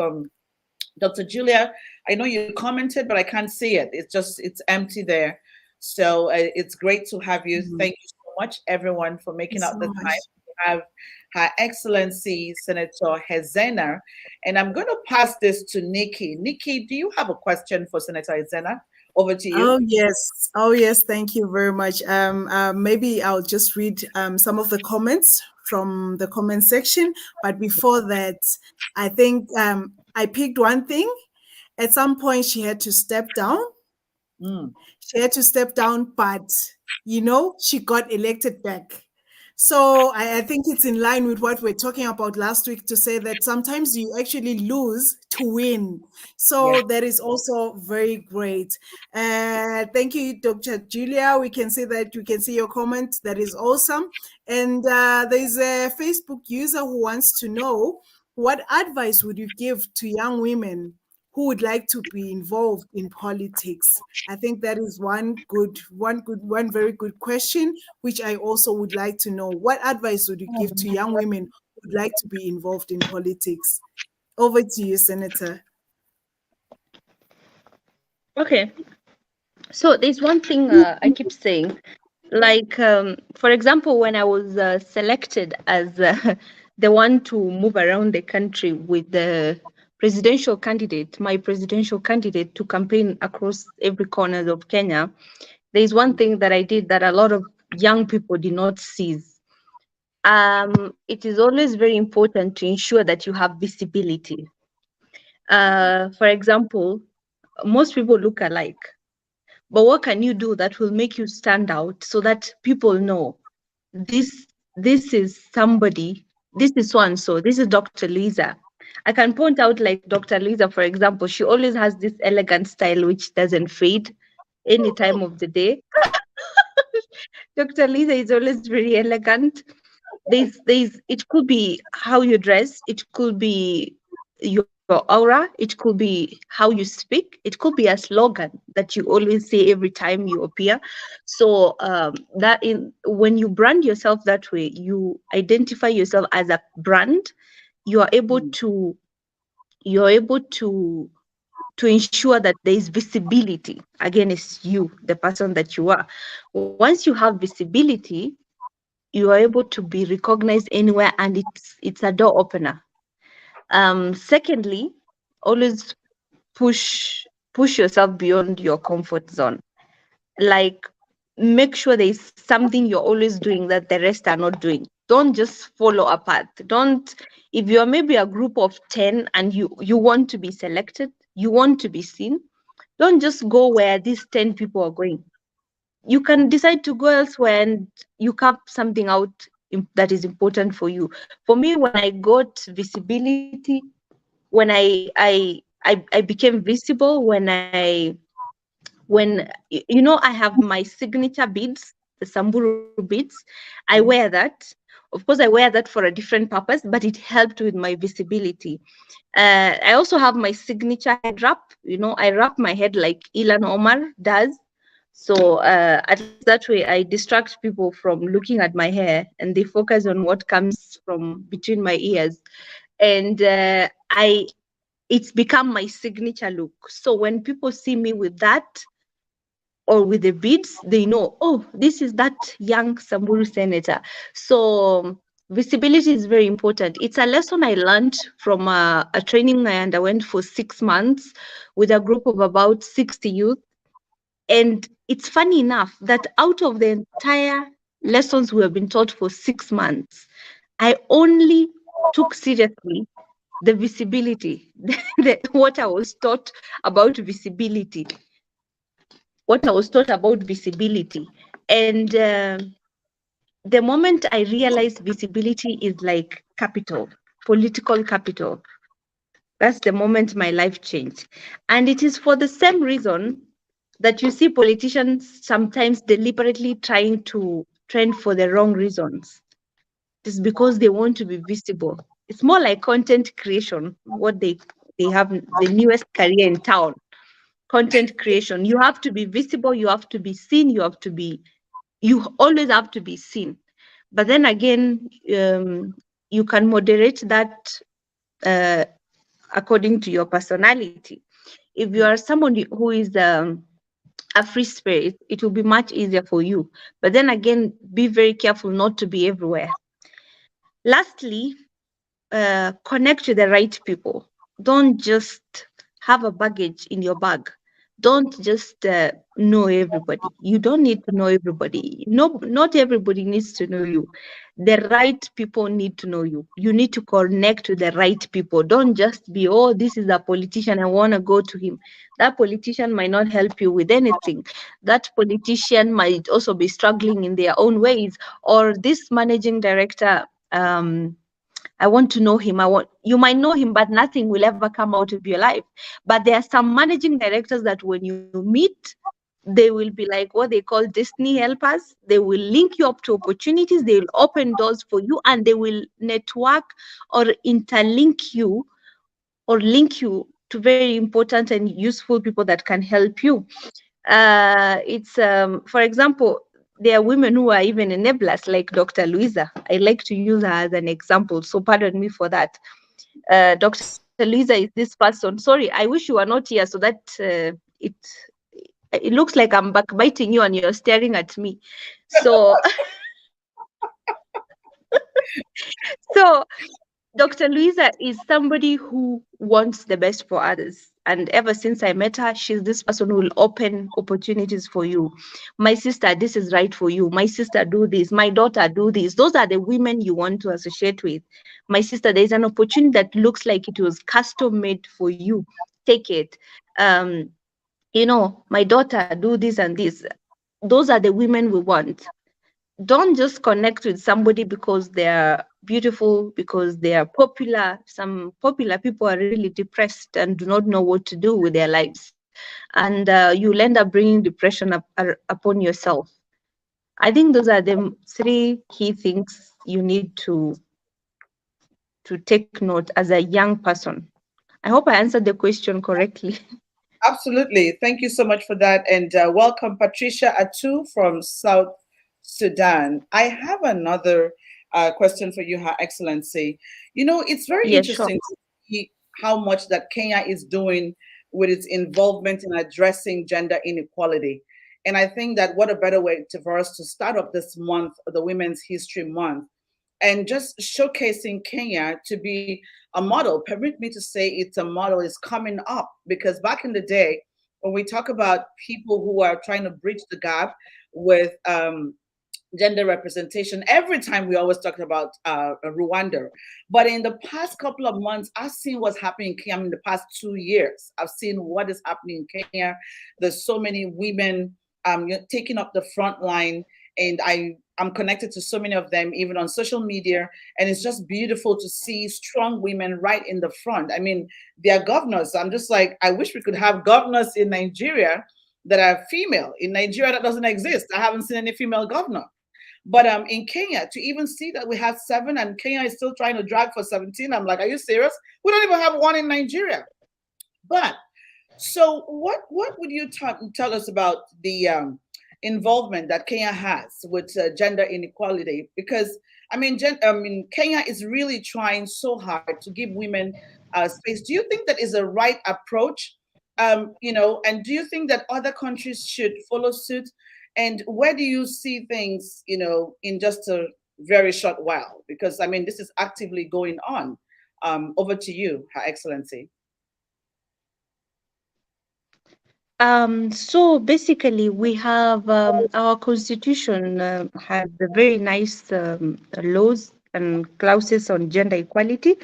Dr. Julia, I know you commented, but I can't see it. It's empty there. So it's great to have you. Mhm. Thank you so much, everyone, for making Thanks up so the much. time to have Her Excellency Senator Hezena. And I'm going to pass this to Nikki. Nikki, do you have a question for Senator Hezena? Over to you. Oh yes, oh yes. Thank you very much. Maybe I'll just read some of the comments from the comment section. But before that, I think I picked one thing. At some point, she had to step down. Mm, She had to step down, but she got elected back. So I think it's in line with what we're talking about last week, to say that sometimes you actually lose to win. yeah. So that is also very great. Thank you, Dr. Julia. We can see your comment. That is awesome. And there's a Facebook user who wants to know, what advice would you give to young women who would like to be involved in politics? I think that is one very good question, which I also would like to know. What advice would you give to young women who would like to be involved in politics? Over to you, Senator. Okay. So there's one thing I keep saying. Like, for example, when I was selected as the one to move around the country with the presidential candidate, my presidential candidate, to campaign across every corner of Kenya, there's one thing that I did that a lot of young people did not seize. It is always very important to ensure that you have visibility. For example, most people look alike, but what can you do that will make you stand out so that people know this is somebody, this is so and so, this is Dr. Lisa. I can point out, like Dr. Lisa, for example, she always has this elegant style which doesn't fade any time of the day. Dr. Lisa is always very elegant. There's it could be how you dress, it could be your aura, it could be how you speak, it could be a slogan that you always say every time you appear. So when you brand yourself that way, you identify yourself as a brand. You are able Mm, to you're able to ensure that there is visibility against you, the person that you are. Once you have visibility, you are able to be recognized anywhere, and it's a door opener. Secondly, always push yourself beyond your comfort zone. Like, make sure there is something you're always doing that the rest are not doing. Don't just follow a path. Don't, if you're maybe a group of 10 and you want to be selected, you want to be seen, don't just go where these 10 people are going. you can decide to go elsewhere and you carve something out that is important for you. For me, when I got visibility, when I became visible, when I have my signature beads, the Samburu beads. I wear that. Of course, I wear that for a different purpose, but it helped with my visibility. I also have my signature head wrap. I wrap my head like Ilan Omar does. So at least that way I distract people from looking at my hair and they focus on what comes from between my ears. And it's become my signature look. So when people see me with that or with the beads, they know, oh, this is that young Samburu senator. So visibility is very important. It's a lesson I learned from a training I underwent for 6 months with a group of about 60 youth. And it's funny enough that out of the entire lessons we have been taught for 6 months, I only took seriously the visibility, what I was taught about visibility, And the moment I realized visibility is like capital, political capital, that's the moment my life changed. And it is for the same reason that you see politicians sometimes deliberately trying to trend for the wrong reasons. It's because they want to be visible. It's more like content creation, what they have the newest career in town. Content creation. You have to be visible, you have to be seen, you always have to be seen. But then again, you can moderate that according to your personality. If you are someone who is a free spirit, it will be much easier for you. But then again, be very careful not to be everywhere. Lastly, connect with the right people. Don't just have a baggage in your bag. Don't just know everybody. You don't need to know everybody. No, not everybody needs to know you. The right people need to know you. You need to connect with the right people. Don't just be, oh, this is a politician, I want to go to him. That politician might not help you with anything. That politician might also be struggling in their own ways. Or this managing director, I want to know him. You might know him, but nothing will ever come out of your life. But there are some managing directors that when you meet, they will be like what they call destiny helpers. They will link you up to opportunities. They will open doors for you, and they will network or interlink you or link you to very important and useful people that can help you. It's for example, there are women who are even enablers, like Dr. Louisa. I like to use her as an example, so pardon me for that. Dr. Louisa is this person. Sorry, I wish you were not here so that it looks like I'm backbiting you and you're staring at me. So, so Dr. Louisa is somebody who wants the best for others. And ever since I met her, she's this person who will open opportunities for you. My sister, this is right for you. My sister, do this. My daughter, do this. Those are the women you want to associate with. My sister, there's an opportunity that looks like it was custom made for you. Take it. My daughter, do this and this. Those are the women we want. Don't just connect with somebody because they're beautiful, because they are popular. Some popular people are really depressed and do not know what to do with their lives. And you'll end up bringing depression upon yourself. I think those are the 3 key things you need to take note as a young person. I hope I answered the question correctly. Absolutely. Thank you so much for that. And welcome, Patricia Atu from South Sudan. I have another question for you, Her Excellency. It's very interesting to see how much that Kenya is doing with its involvement in addressing gender inequality. And I think that what a better way for us to start up this month, the Women's History Month, and just showcasing Kenya to be a model. Permit me to say it's a model is coming up, because back in the day, when we talk about people who are trying to bridge the gap with gender representation, every time we always talk about Rwanda. But in the past couple of months, I've seen what's happening in Kenya. In the past 2 years, I've seen what is happening in Kenya. There's so many women you're taking up the front line, and I'm connected to so many of them, even on social media, and it's just beautiful to see strong women right in the front. I mean, they are governors. I'm just like, I wish we could have governors in Nigeria that are female. In Nigeria, that doesn't exist. I haven't seen any female governor. But in Kenya, to even see that we have 7 and Kenya is still trying to drag for 17, I'm like, are you serious? We don't even have one in Nigeria. But so what would you tell us about the involvement that Kenya has with gender inequality? Because I mean, Kenya is really trying so hard to give women space. Do you think that is a right approach? And do you think that other countries should follow suit? And where do you see things, in just a very short while? Because I mean, this is actively going on. Over to you, Her Excellency. So basically, we have our constitution has a very nice laws and clauses on gender equality.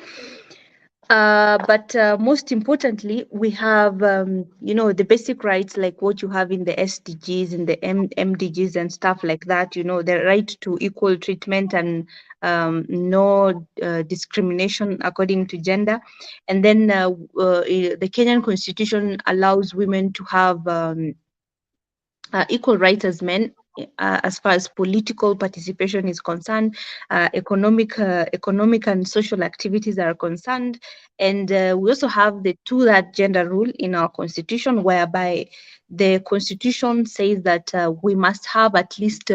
But most importantly, we have, the basic rights like what you have in the SDGs, in the MDGs and stuff like that, the right to equal treatment and no discrimination according to gender. And then the Kenyan constitution allows women to have equal rights as men, as far as political participation is concerned, economic and social activities are concerned, and we also have the two-third gender rule in our constitution, whereby the constitution says that we must have at least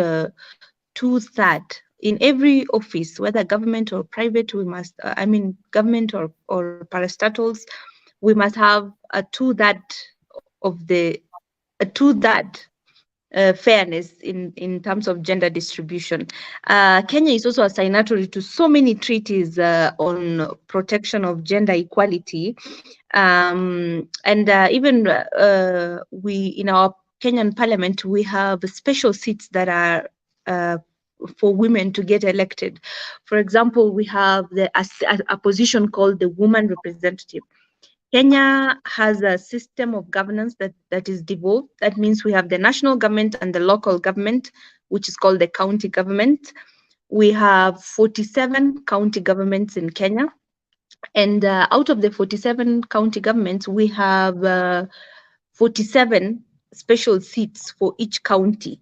two-third in every office, whether government or private. We must, government or parastatals, we must have a two-third of the a two-third fairness in terms of gender distribution. Kenya is also a signatory to so many treaties on protection of gender equality. And even we, in our Kenyan parliament, we have special seats that are for women to get elected. For example, we have a position called the woman representative. Kenya has a system of governance that is devolved. That means we have the national government and the local government, which is called the county government. We have 47 county governments in Kenya. And out of the 47 county governments, we have 47 special seats for each county.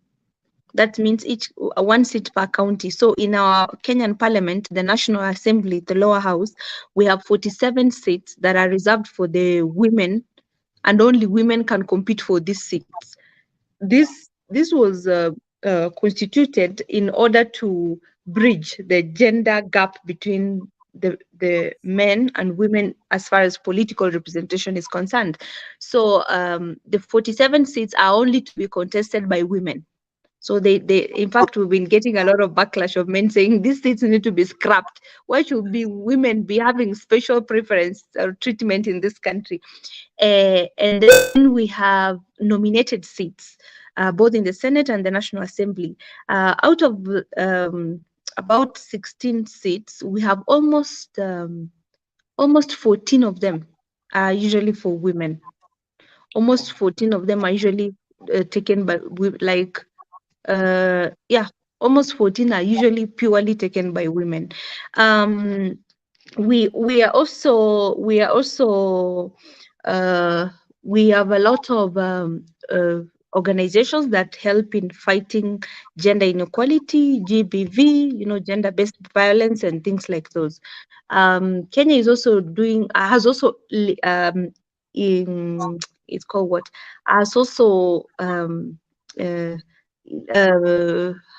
That means each one seat per county. So in our Kenyan parliament, the National Assembly, the lower house, we have 47 seats that are reserved for the women, and only women can compete for these seats. This was constituted in order to bridge the gender gap between the men and women as far as political representation is concerned. So the 47 seats are only to be contested by women. So they in fact, we've been getting a lot of backlash of men saying these seats need to be scrapped. Why should women be having special preference or treatment in this country? And then we have nominated seats, both in the Senate and the National Assembly. Out of about 16 seats, we have almost 14 of them are usually for women. Almost 14 of them are usually taken by almost 14 are usually purely taken by women. We have a lot of organizations that help in fighting gender inequality, GBV, gender-based violence and things like those. Kenya is also it's called what? Has also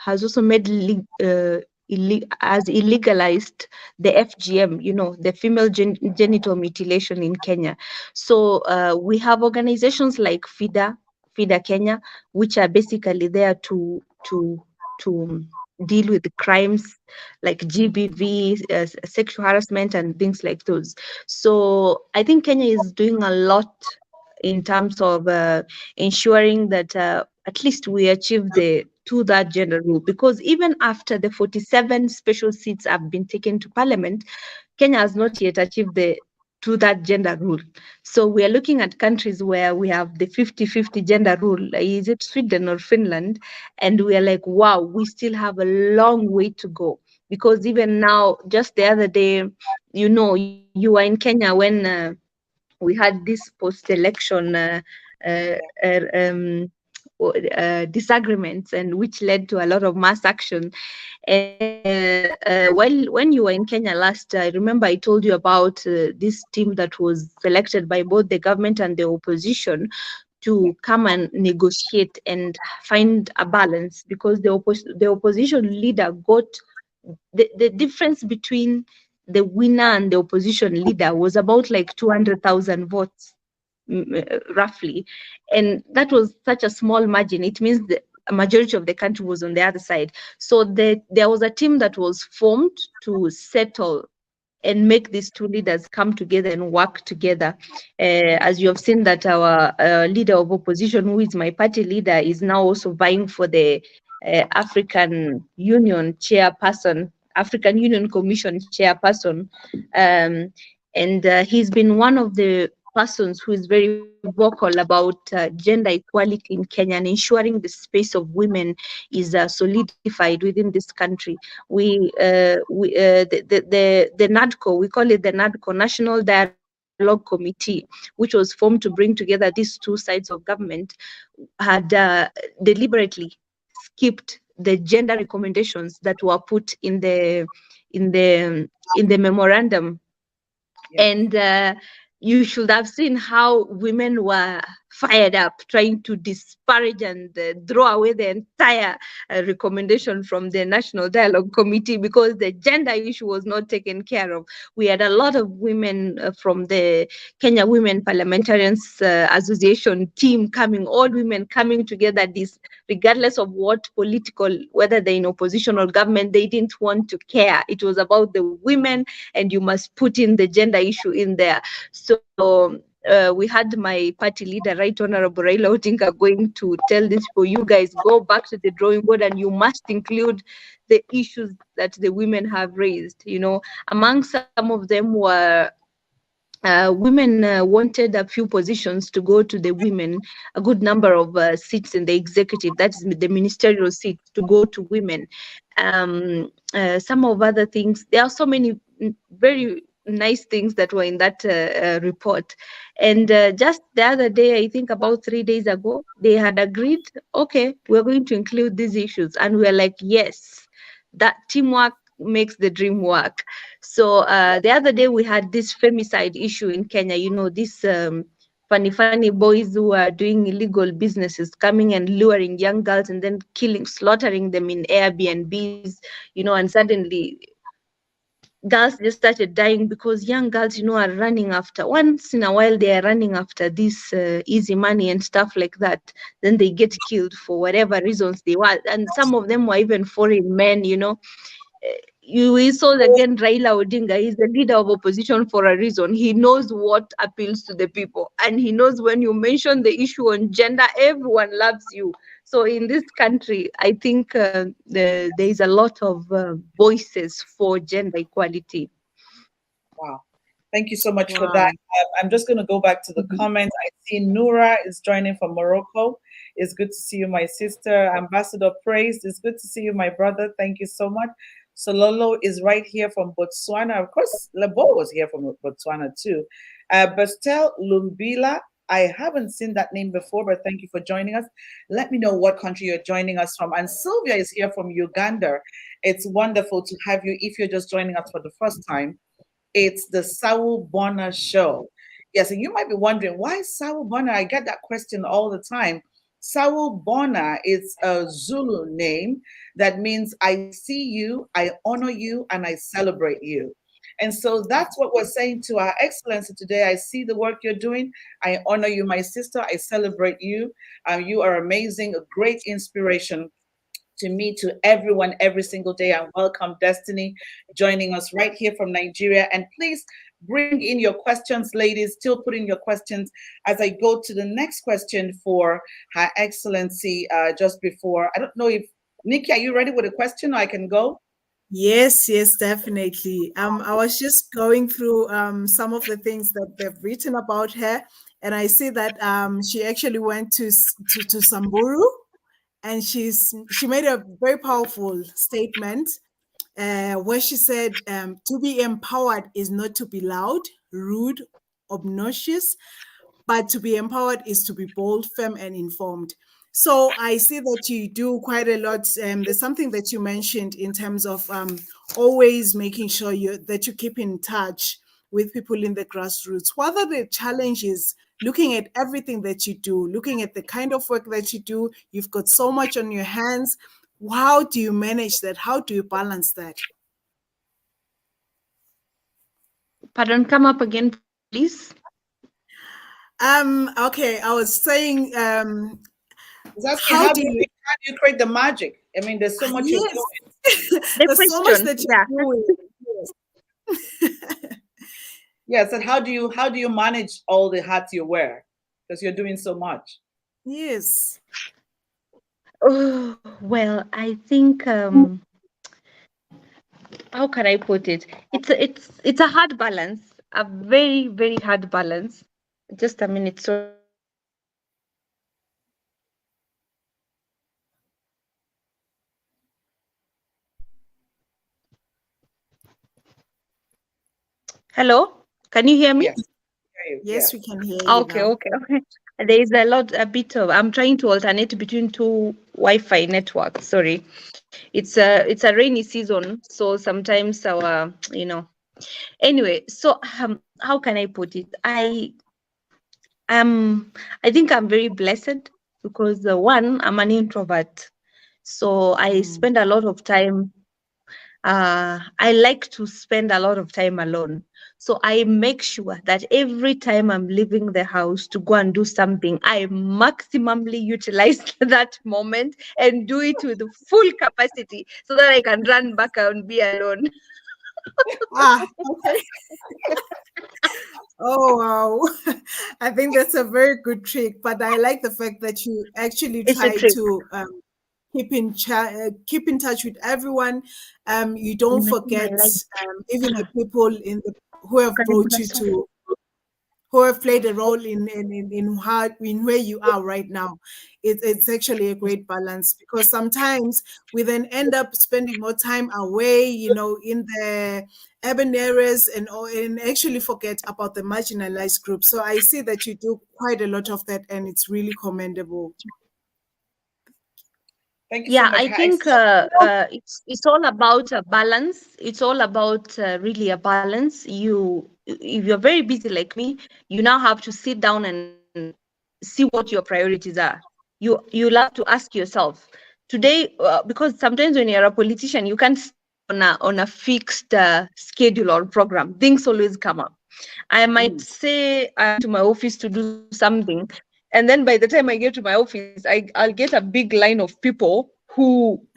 has also made has illegalized the FGM, the female genital mutilation in Kenya. So we have organizations like FIDA Kenya, which are basically there to deal with the crimes like GBV, sexual harassment and things like those. So I think Kenya is doing a lot in terms of ensuring that at least we achieve the two-third gender rule, because even after the 47 special seats have been taken to parliament, Kenya has not yet achieved the to that gender rule. So we are looking at countries where we have the 50-50 gender rule. Is it Sweden or Finland? And we are like, wow, we still have a long way to go. Because even now, just the other day, you know, you were in Kenya when we had this post-election uh, uh, um, disagreements, and which led to a lot of mass action. And when you were in Kenya last, I remember I told you about this team that was selected by both the government and the opposition to come and negotiate and find a balance, because the opposition leader got the difference between the winner and the opposition leader was about like 200,000 votes, roughly. And that was such a small margin. It means the a majority of the country was on the other side. So there was a team that was formed to settle and make these two leaders come together and work together. As you have seen that our leader of opposition, who is my party leader, is now also vying for the African Union chairperson, African Union Commission chairperson. And he's been one of the persons who is very vocal about gender equality in Kenya and ensuring the space of women is solidified within this country. The NADCO, we call it the NADCO, National Dialogue Committee, which was formed to bring together these two sides of government, had deliberately skipped the gender recommendations that were put in the memorandum. And you should have seen how women were fired up trying to disparage and throw away the entire recommendation from the National Dialogue Committee because the gender issue was not taken care of. We had a lot of women from the Kenya Women Parliamentarians Association team coming, all women coming together, this regardless of what political, whether they're in opposition or government, they didn't want to care. It was about the women, and you must put in the gender issue in there. So we had my party leader, Right Honorable Raila Odinga, going to tell these people, you guys go back to the drawing board and you must include the issues that the women have raised. You know, among some of them were women wanted a few positions to go to the women, a good number of seats in the executive, that's the ministerial seats, to go to women. Some of other things, there are so many very nice things that were in that report. And just the other day, I think about 3 days ago, they had agreed, okay, we're going to include these issues. And we're like, yes, that teamwork makes the dream work. So the other day we had this femicide issue in Kenya, you know, these funny boys who are doing illegal businesses, coming and luring young girls and then slaughtering them in Airbnbs, you know, and suddenly girls just started dying because young girls, you know, are running after, once in a while they are running after this easy money and stuff like that. Then they get killed for whatever reasons they want. And some of them were even foreign men, you know. We saw again Raila Odinga, he's the leader of opposition for a reason. He knows what appeals to the people, and he knows when you mention the issue on gender, everyone loves you. So in this country, I think there is a lot of voices for gender equality. Wow. Thank you so much for that. I'm just going to go back to the comments. I see Noura is joining from Morocco. It's good to see you, my sister. Ambassador Praise, it's good to see you, my brother. Thank you so much. Sololo is right here from Botswana. Of course, Lebo was here from Botswana too. Bastel Lumbila, I haven't seen that name before, but thank you for joining us. Let me know what country you're joining us from. And Sylvia is here from Uganda. It's wonderful to have you. If you're just joining us for the first time, it's the SAWUUBONAA show. Yes, and you might be wondering, why SAWUUBONAA? I get that question all the time. SAWUUBONAA is a Zulu name that means I see you, I honor you, and I celebrate you. And so that's what we're saying to our Excellency today. I see the work you're doing. I honor you, my sister. I celebrate you. You are amazing, a great inspiration to me, to everyone, every single day. And welcome Destiny joining us right here from Nigeria. And please bring in your questions, ladies. Still put in your questions as I go to the next question for Her Excellency. Just before, I don't know if Nikki, are you ready with a question? Or I can go. Yes, yes, definitely. I was just going through some of the things that they've written about her, and I see that she actually went to Samburu, and she made a very powerful statement where she said, "To be empowered is not to be loud, rude, obnoxious, but to be empowered is to be bold, firm, and informed." So I see that you do quite a lot. There's something that you mentioned in terms of always making sure that you keep in touch with people in the grassroots. What are the challenges looking at everything that you do, looking at the kind of work that you do? You've got so much on your hands. How do you manage that? How do you balance that? Pardon, come up again, please. Okay, I was saying, He's asking how do you, how do you create the magic? I mean, there's so much you're yes, doing. The there's so much question, that yeah. you're doing. Yes. Yeah, so how do you manage all the hats you wear? Because you're doing so much. Yes. Oh, well, I think how can I put it? It's a hard balance, a very, very hard balance. Just a minute, sorry. Hello, can you hear me? Yes. Hear you. Yes, we Yes. can hear you Okay, now. okay, okay. There is a bit of. I'm trying to alternate between two Wi-Fi networks. Sorry, it's a rainy season, so sometimes Anyway, so how can I put it? I think I'm very blessed because one, I'm an introvert, so I Mm. spend a lot of time. I like to spend a lot of time alone. So I make sure that every time I'm leaving the house to go and do something, I maximally utilize that moment and do it with full capacity so that I can run back and be alone. Ah, okay. Oh, wow. I think that's a very good trick, but I like the fact that you actually It's a try trick. to keep in touch with everyone. You don't I forget like. even Ah, the people who have karibu brought na you sana. to who have played a role in where you are right now. It's actually a great balance because sometimes we then end up spending more time away, in the urban areas and actually forget about the marginalized groups. So I see that you do quite a lot of that, and it's really commendable. Thank you so Yeah, much. I think it's all about a balance. It's all about really a balance. If you're very busy like me, you now have to sit down and see what your priorities are. You'll have to ask yourself today, because sometimes when you're a politician, you can't stay on a fixed schedule or program. Things always come up. I might Mm. say I'm to my office to do something, and then by the time I get to my office, I'll get a big line of people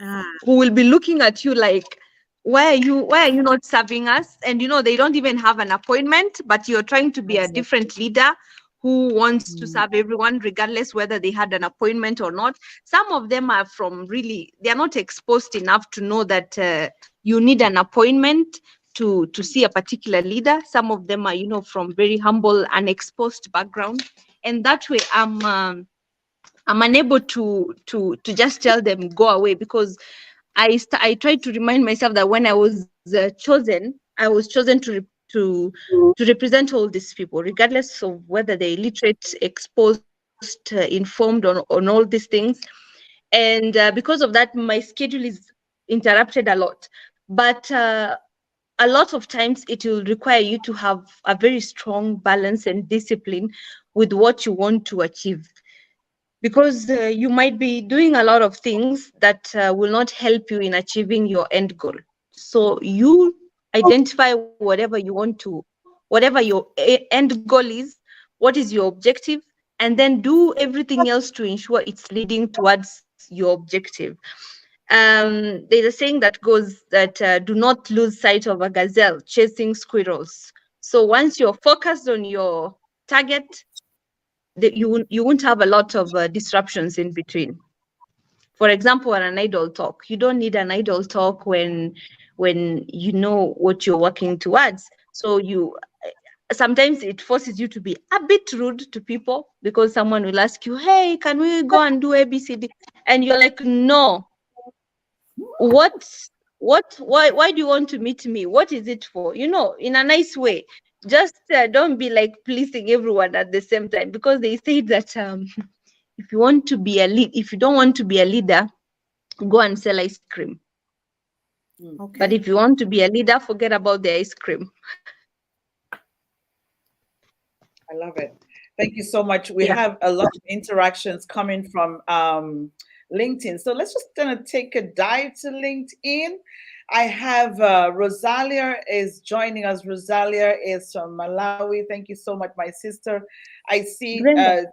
Ah, who will be looking at you like, why are you not serving us? And they don't even have an appointment, but you're trying to be a exactly. different leader who wants to Mm. serve everyone regardless whether they had an appointment or not. Some of them are they're not exposed enough to know that you need an appointment to see a particular leader. Some of them are from very humble unexposed background, and that way I'm unable to just tell them go away, because I tried to remind myself that when I was chosen to represent all these people, regardless of whether they're illiterate, exposed, informed on all these things. And because of that, my schedule is interrupted a lot. But a lot of times it will require you to have a very strong balance and discipline with what you want to achieve, because you might be doing a lot of things that will not help you in achieving your end goal. So you identify whatever your end goal is, what is your objective, and then do everything else to ensure it's leading towards your objective. There's a saying that goes that do not lose sight of a gazelle chasing squirrels. So once you're focused on your target, you won't have a lot of disruptions in between. For example, an idle talk. You don't need an idle talk when you know what you're working towards. So you sometimes it forces you to be a bit rude to people, because someone will ask you, hey, can we go and do ABCD? And you're like, no, what why do you want to meet me? What is it for? In a nice way. Just don't be like pleasing everyone at the same time, because they say that if you don't want to be a leader, go and sell ice cream. But Okay. if you want to be a leader, forget about the ice cream. I love it. Thank you so much. We Yeah. have a lot of interactions coming from LinkedIn. So let's just gonna take a dive to LinkedIn. I have Rosalia is joining us. Rosalia is from Malawi. Thank you so much, my sister. I see Brenda.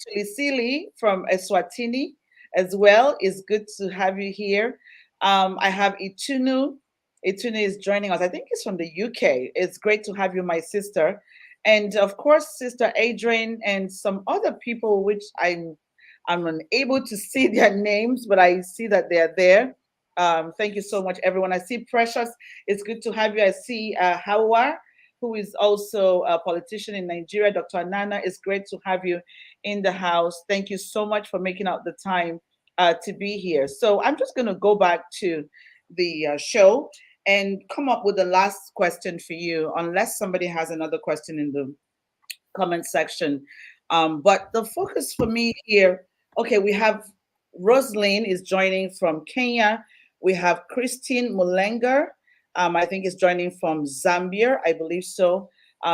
Tulisili from Eswatini as well. It's good to have you here. I have Itunu. Itunu is joining us. I think he's from the UK. It's great to have you, my sister. And of course, Sister Adrian and some other people, which I'm unable to see their names, but I see that they're there. Thank you so much, everyone. I see Precious. It's good to have you. I see Hawa, who is also a politician in Nigeria. Dr. Anana, it's great to have you in the house. Thank you so much for making out the time to be here. So I'm just going to go back to the show and come up with the last question for you, unless somebody has another question in the comment section. But the focus for me here, okay, we have Roslyn is joining from Kenya. We have Christine Mulenga, I think is joining from Zambia, I believe so.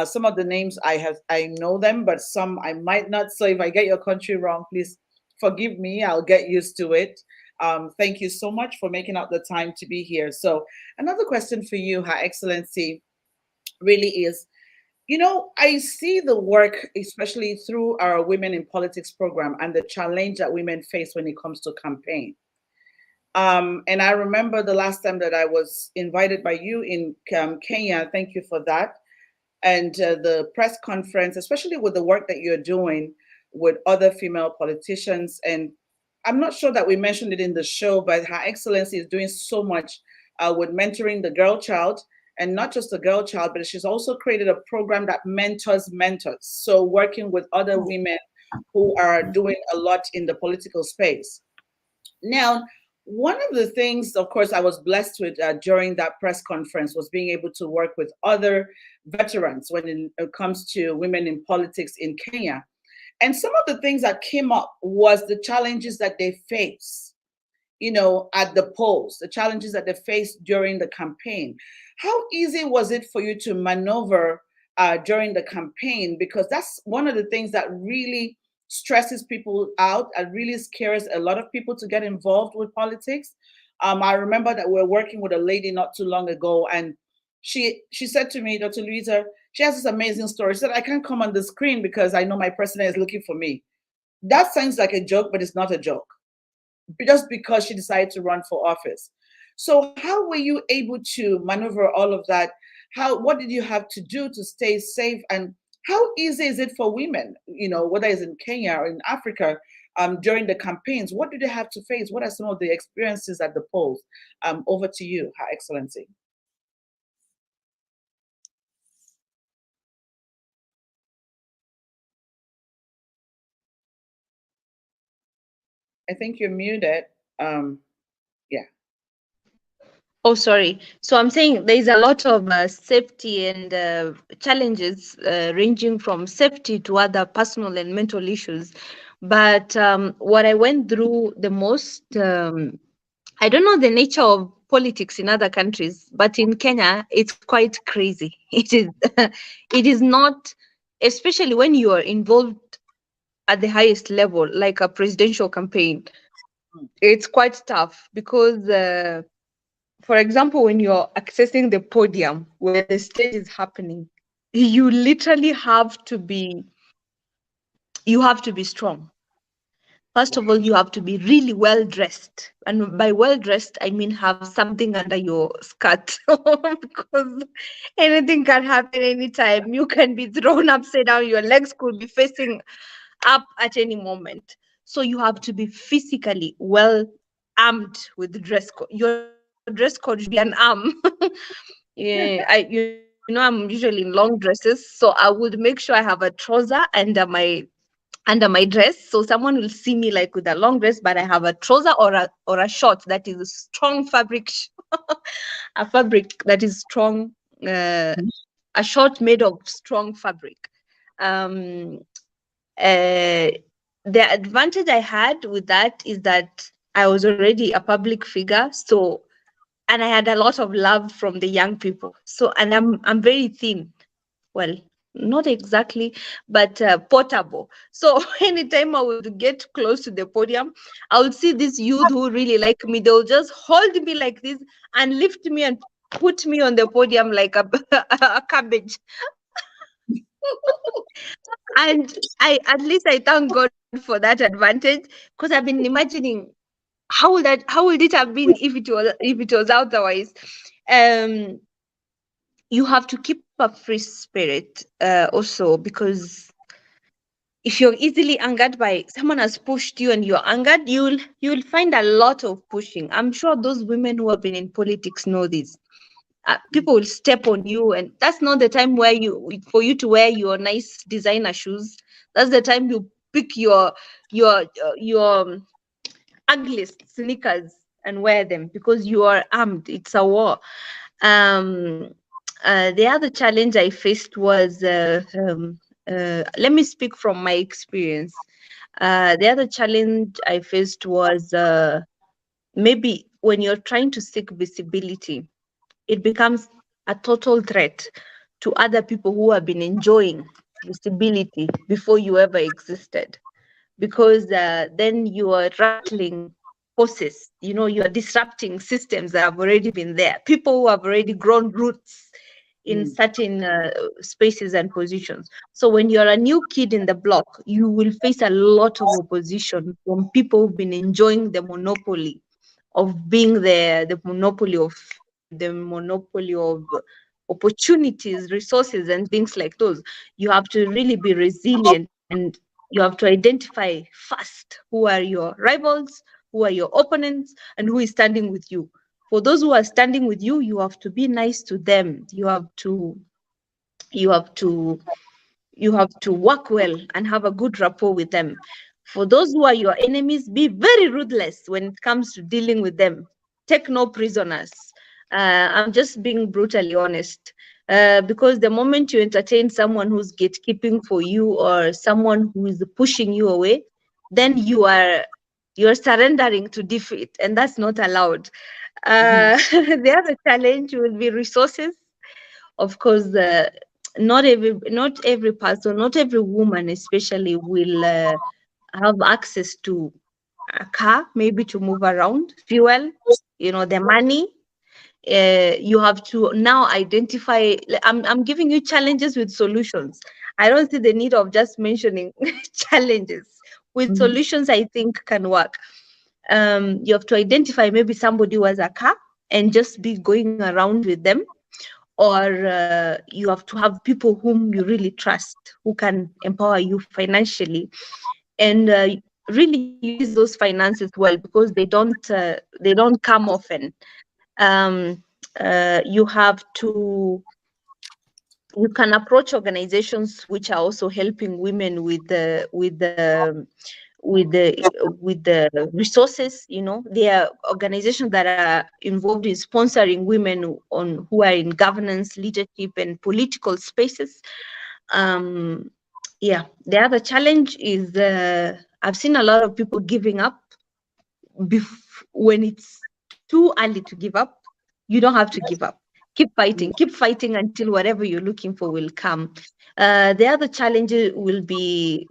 Some of the names I know them, but some I might not. So if I get your country wrong, please forgive me. I'll get used to it. Thank you so much for making out the time to be here. So another question for you, Her Excellency, really is, I see the work, especially through our Women in Politics program, and the challenge that women face when it comes to campaign. And I remember the last time that I was invited by you in Kenya. Thank you for that. And the press conference, especially with the work that you're doing with other female politicians. And I'm not sure that we mentioned it in the show, but Her Excellency is doing so much with mentoring the girl child, and not just the girl child, but she's also created a program that mentors mentors. So working with other women who are doing a lot in the political space. Now, one of the things, of course, I was blessed with during that press conference was being able to work with other veterans when it comes to women in politics in Kenya. And some of the things that came up was the challenges that they face, at the polls, the challenges that they faced during the campaign. How easy was it for you to maneuver during the campaign? Because that's one of the things that really stresses people out and really scares a lot of people to get involved with politics. I remember that we were working with a lady not too long ago, and she said to me, Dr. Louisa, she has this amazing story. She said, I can't come on the screen because I know my president is looking for me. That sounds like a joke, but it's not a joke, just because she decided to run for office. So how were you able to maneuver all of that? What did you have to do to stay safe? And how easy is it for women, whether it's in Kenya or in Africa, during the campaigns? What do they have to face? What are some of the experiences at the polls? Over to you, Her Excellency. I think you're muted. Yeah. Oh, sorry. So I'm saying there is a lot of safety and challenges ranging from safety to other personal and mental issues. But what I went through the most, I don't know the nature of politics in other countries, but in Kenya, it's quite crazy. It is, it is not, especially when you are involved at the highest level, like a presidential campaign. It's quite tough because for example, when you're accessing the podium where the stage is happening, you literally you have to be strong. First of all, you have to be really well dressed. And by well dressed, I mean have something under your skirt because anything can happen anytime. You can be thrown upside down, your legs could be facing up at any moment. So you have to be physically well armed with dress code. You're not dress code should be an arm. Yeah, I'm usually in long dresses, so I would make sure I have a trouser under my dress, so someone will see me like with a long dress, but I have a trouser or a short that is a strong fabric, a fabric that is strong, a short made of strong fabric. Um, uh, the advantage I had with that is that I was already a public figure, so and I had a lot of love from the young people. So and I'm very thin. Well, not exactly, but portable. So anytime I would get close to the podium, I would see this youth who really like me. They'll just hold me like this and lift me and put me on the podium like a cabbage. And at least I thank God for that advantage, because I've been imagining how would it have been if it was otherwise. Um, you have to keep a free spirit also, because if you're easily angered by someone has pushed you and you're angered, you'll find a lot of pushing. I'm sure those women who have been in politics know this. People will step on you, and that's not the time where for you to wear your nice designer shoes. That's the time you pick your ugliest sneakers and wear them, because you are armed. It's a war. um the other challenge I faced was let me speak from my experience. The other challenge I faced was maybe when you're trying to seek visibility, it becomes a total threat to other people who have been enjoying visibility before you ever existed, because then you are rattling forces, you are disrupting systems that have already been there, people who have already grown roots in certain spaces and positions. So when you're a new kid in the block, you will face a lot of opposition from people who've been enjoying the monopoly of being there, the monopoly of fame, the monopoly of opportunities, resources, and things like those. You have to really be resilient, and you have to identify fast who are your rivals, who are your opponents, and who is standing with you. For those who are standing with you, you have to be nice to them. You have to you have to work well and have a good rapport with them. For those who are your enemies, be very ruthless when it comes to dealing with them. Take no prisoners. I'm just being brutally honest. Because the moment you entertain someone who's gatekeeping for you, or someone who is pushing you away, then you're surrendering to defeat, and that's not allowed. The other challenge will be resources. Of course, not every person, not every woman especially, will have access to a car, maybe to move around, fuel, the money. You have to now identify. I'm giving you challenges with solutions. I don't see the need of just mentioning challenges. With solutions, I think can work. You have to identify maybe somebody who has a car and just be going around with them, or you have to have people whom you really trust, who can empower you financially, and really use those finances well, because they don't come often. You have to You can approach organizations which are also helping women with the resources. There are organizations that are involved in sponsoring women who are in governance, leadership, and political spaces. Yeah, the other challenge is I've seen a lot of people giving up when it's too early to give up. You don't have to give up. Keep fighting until whatever you're looking for will come. The other challenge will be,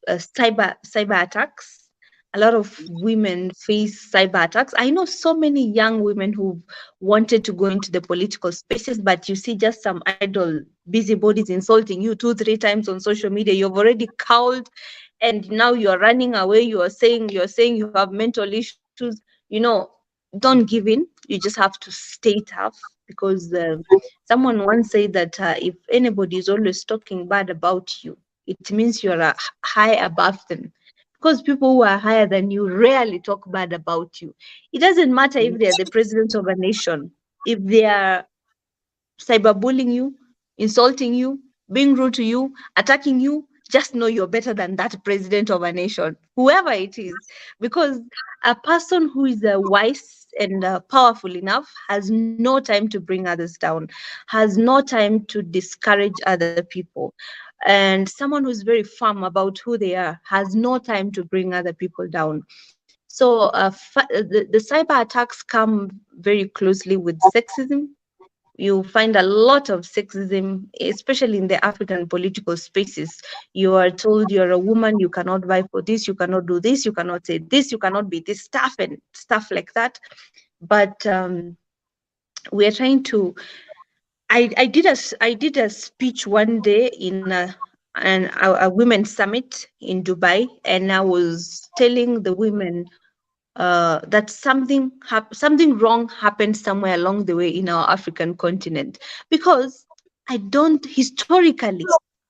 cyber attacks. A lot of women face cyber attacks. I know so many young women who wanted to go into the political spaces, but you see just some idle busybodies insulting you 2-3 times on social media. You've already cowed, and now you're running away. You're saying you have mental issues. Don't give in. You just have to stay tough, because someone once said that if anybody is always talking bad about you, it means you're high above them, because people who are higher than you rarely talk bad about you. It doesn't matter if they are the president of a nation. If they are cyberbullying you, insulting you, being rude to you, attacking you, just know you're better than that president of a nation, whoever it is. Because a person who is wise and powerful enough has no time to bring others down, has no time to discourage other people. And someone who's very firm about who they are has no time to bring other people down. So the cyber attacks come very closely with sexism. You find a lot of sexism, especially in the African political spaces. You are told you're a woman, you cannot vie for this, you cannot do this, you cannot say this, you cannot be this stuff and stuff like that. But we are trying to. I did a speech one day in a women's summit in Dubai, and I was telling the women that something wrong happened somewhere along the way in our African continent, because I don't historically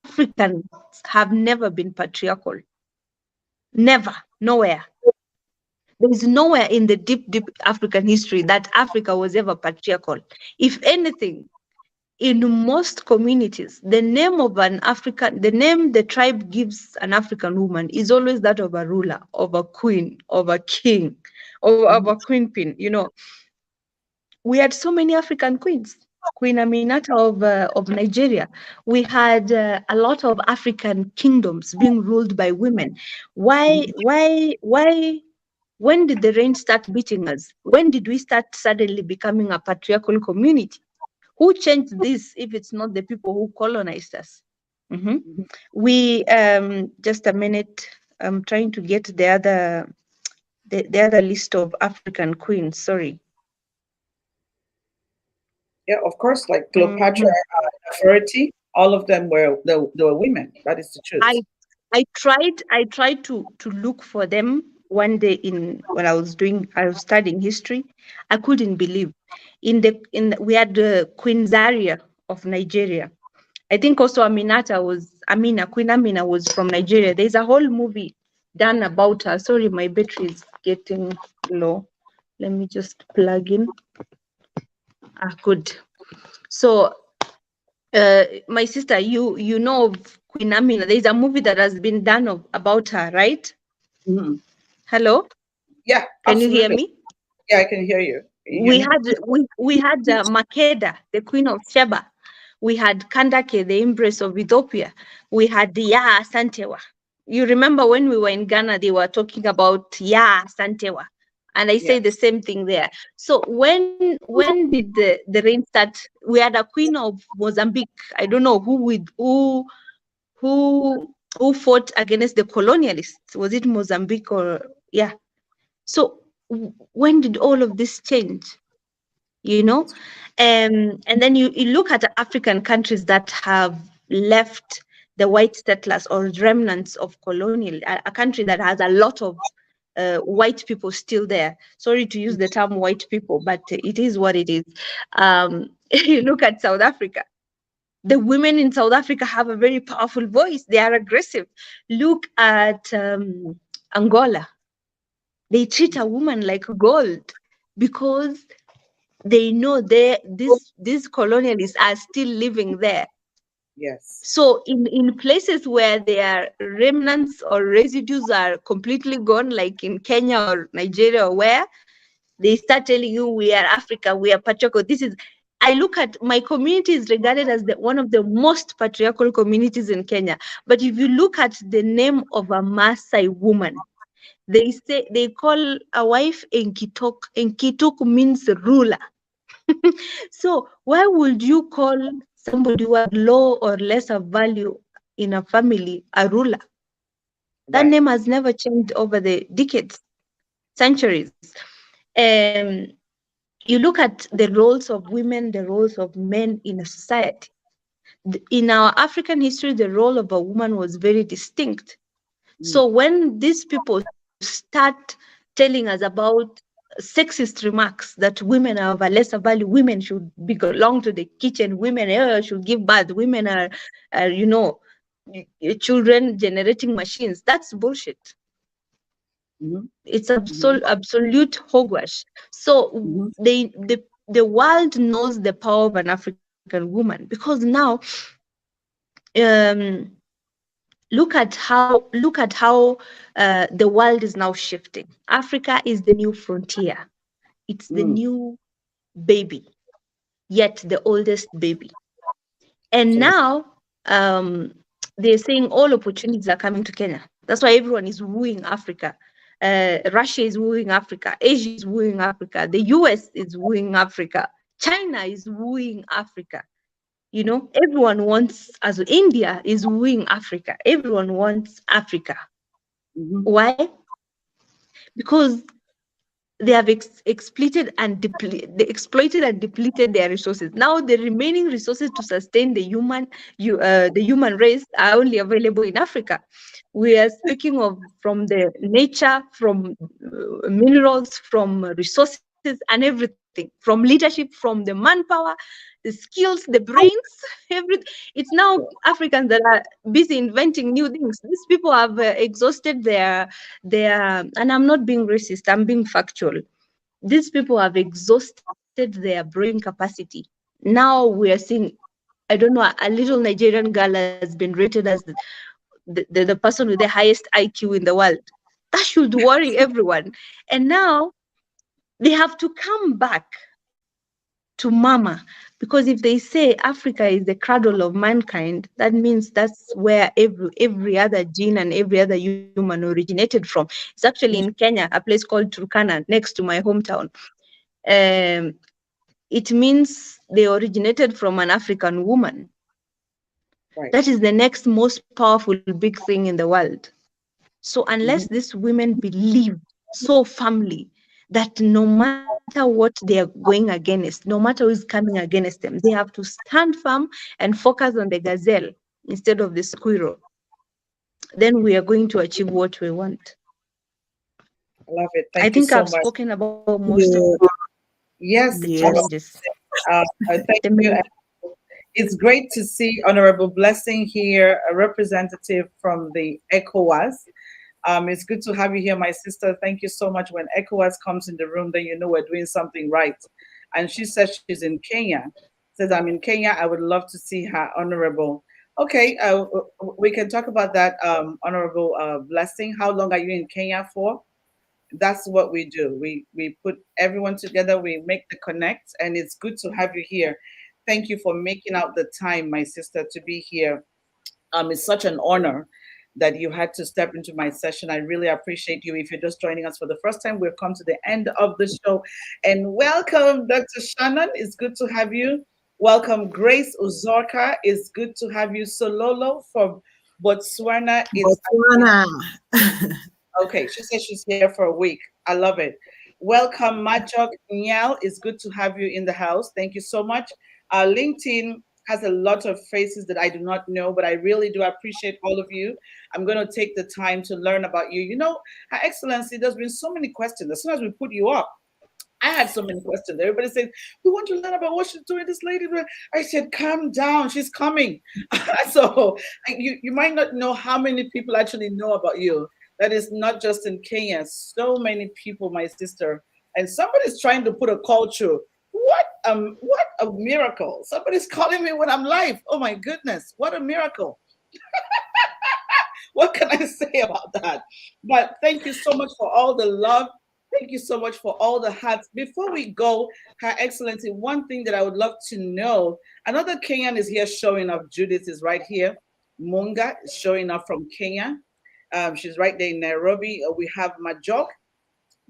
Africans have never been patriarchal, never, nowhere. There is nowhere in the deep African history that Africa was ever patriarchal. If anything, in most communities, the name of an African, the name the tribe gives an African woman is always that of a ruler, of a queen, of a king, of a queen pin. You know, we had so many African queens. Queen Aminata of Nigeria. We had a lot of African kingdoms being ruled by women. Why? When did the rain start beating us? When did we start suddenly becoming a patriarchal community? Who changed this if it's not the people who colonized us? Mm-hmm. We just a minute. I'm trying to get the other list of African queens. Sorry. Yeah, of course, like Cleopatra, Nefertiti, all of them they were women. That is the truth. I tried to look for them one day when I was studying history. I couldn't believe we had Queen Zaria of Nigeria. I think also Queen Amina was from Nigeria. There's a whole movie done about her. Sorry, my battery is getting low. Let me just plug in. Good. So my sister, you know of Queen Amina. There's a movie that has been done about her, right? Mm-hmm. Hello? Yeah, can absolutely. you hear me? Yeah, I can hear you. We had Makeda, the Queen of Sheba. We had Kandake, the Empress of Ethiopia. We had Ya Santewa. You remember when we were in Ghana, they were talking about Ya Santewa. And I say the same thing there. So when did the reign start? We had a queen of Mozambique. I don't know who fought against the colonialists. Was it Mozambique or yeah? So when did all of this change? You know, and then you look at African countries that have left the white settlers or remnants of colonial, a country that has a lot of white people still there. Sorry to use the term white people, but it is what it is. You look at South Africa. The women in South Africa have a very powerful voice. They are aggressive. Look at Angola. They treat a woman like gold because they know these colonialists are still living there. Yes. So in places where their remnants or residues are completely gone, like in Kenya or Nigeria or where, they start telling you we are Africa, we are patriarchal. I look at my community is regarded as one of the most patriarchal communities in Kenya. But if you look at the name of a Maasai woman, they call a wife Enkitok. Enkitok means ruler. So why would you call somebody who had low or lesser value in a family a ruler? That name has never changed over the decades, centuries. You look at the roles of women, the roles of men in a society. In our African history, the role of a woman was very distinct. So when these people start telling us about sexist remarks that women are of a lesser value, women should belong to the kitchen, women should give birth, women are children generating machines, that's bullshit. It's absolute hogwash. So the world knows the power of an African woman, because now um, look at how the world is now shifting. Africa is the new frontier. It's the new baby, yet the oldest baby. And now they're saying all opportunities are coming to Kenya. That's why everyone is wooing Africa. Russia is wooing Africa. Asia is wooing Africa. The US is wooing Africa. China is wooing Africa. You know, everyone wants, as India is wooing Africa. Everyone wants Africa. Why? Because they have exploited and depleted their resources. Now the remaining resources to sustain the human race are only available in Africa. We are speaking of from the nature, from minerals, from resources and everything, from leadership, from the manpower, the skills, the brains, everything. It's now Africans that are busy inventing new things. These people have exhausted their, and I'm not being racist, I'm being factual. These people have exhausted their brain capacity. Now we are seeing, I don't know, a little Nigerian girl has been rated as the person with the highest IQ in the world. That should worry everyone. And now they have to come back to mama, because if they say Africa is the cradle of mankind, that means that's where every other gene and every other human originated from. It's actually in Kenya, a place called Turkana, next to my hometown. It means they originated from an African woman. Right. That is the next most powerful big thing in the world. So unless these women believe so firmly that no matter what they are going against, no matter who is coming against them, they have to stand firm and focus on the gazelle instead of the squirrel, then we are going to achieve what we want. I love it. I think I've spoken about most of the challenges. Thank you. It's great to see Honorable Blessing here, a representative from the ECOWAS. It's good to have you here, my sister. Thank you so much. When ECOWAS comes in the room, then you know we're doing something right. And she says she's in Kenya. Says, I'm in Kenya. I would love to see her, Honorable. Okay, we can talk about that, Honorable Blessing. How long are you in Kenya for? That's what we do. We put everyone together. We make the connect, and it's good to have you here. Thank you for making out the time, my sister, to be here. It's such an honor that you had to step into my session. I really appreciate you. If you're just joining us for the first time, we've come to the end of the show. And welcome, Dr. Shannon. It's good to have you. Welcome, Grace Uzorka. It's good to have you. Sololo from Botswana. Okay, she says she's here for a week. I love it. Welcome, Majok Nyal. It's good to have you in the house. Thank you so much. LinkedIn has a lot of faces that I do not know, but I really do appreciate all of you. I'm going to take the time to learn about you. You know, Her Excellency, there's been so many questions. As soon as we put you up, I had so many questions. Everybody said, we want to learn about what she's doing, this lady. I said, calm down, she's coming. So you might not know how many people actually know about you. That is not just in Kenya. So many people, my sister. And somebody's trying to put a call through. What a miracle. Somebody's calling me when I'm live. Oh my goodness, what a miracle. What can I say about that? But thank you so much for all the love. Thank you so much for all the hearts. Before we go, Her Excellency, one thing that I would love to know, another Kenyan is here showing up. Judith is right here. Munga is showing up from Kenya. She's right there in Nairobi. We have Majok.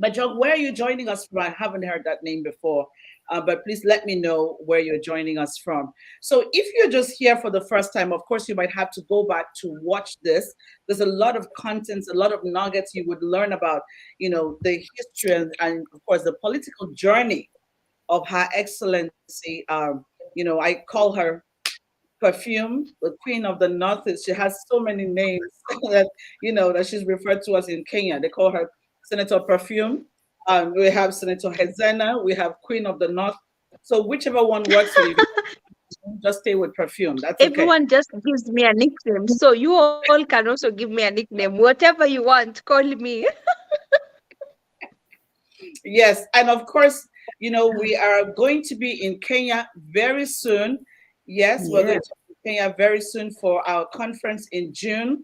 Majok, where are you joining us from? I haven't heard that name before. But please let me know where you're joining us from. So if you're just here for the first time, of course, you might have to go back to watch this. There's a lot of content, a lot of nuggets you would learn about, you know, the history and of course, the political journey of Her Excellency. You know, I call her Perfume, the Queen of the North. She has so many names that, you know, that she's referred to as in Kenya. They call her Senator Perfume. We have Senator Hezena, we have Queen of the North. So whichever one works for you, just stay with Perfume. That's okay. Everyone just gives me a nickname. So you all can also give me a nickname. Whatever you want, call me. Yes, and of course, we are going to be in Kenya very soon. Yes, we're Yeah. going to be in Kenya very soon for our conference in June.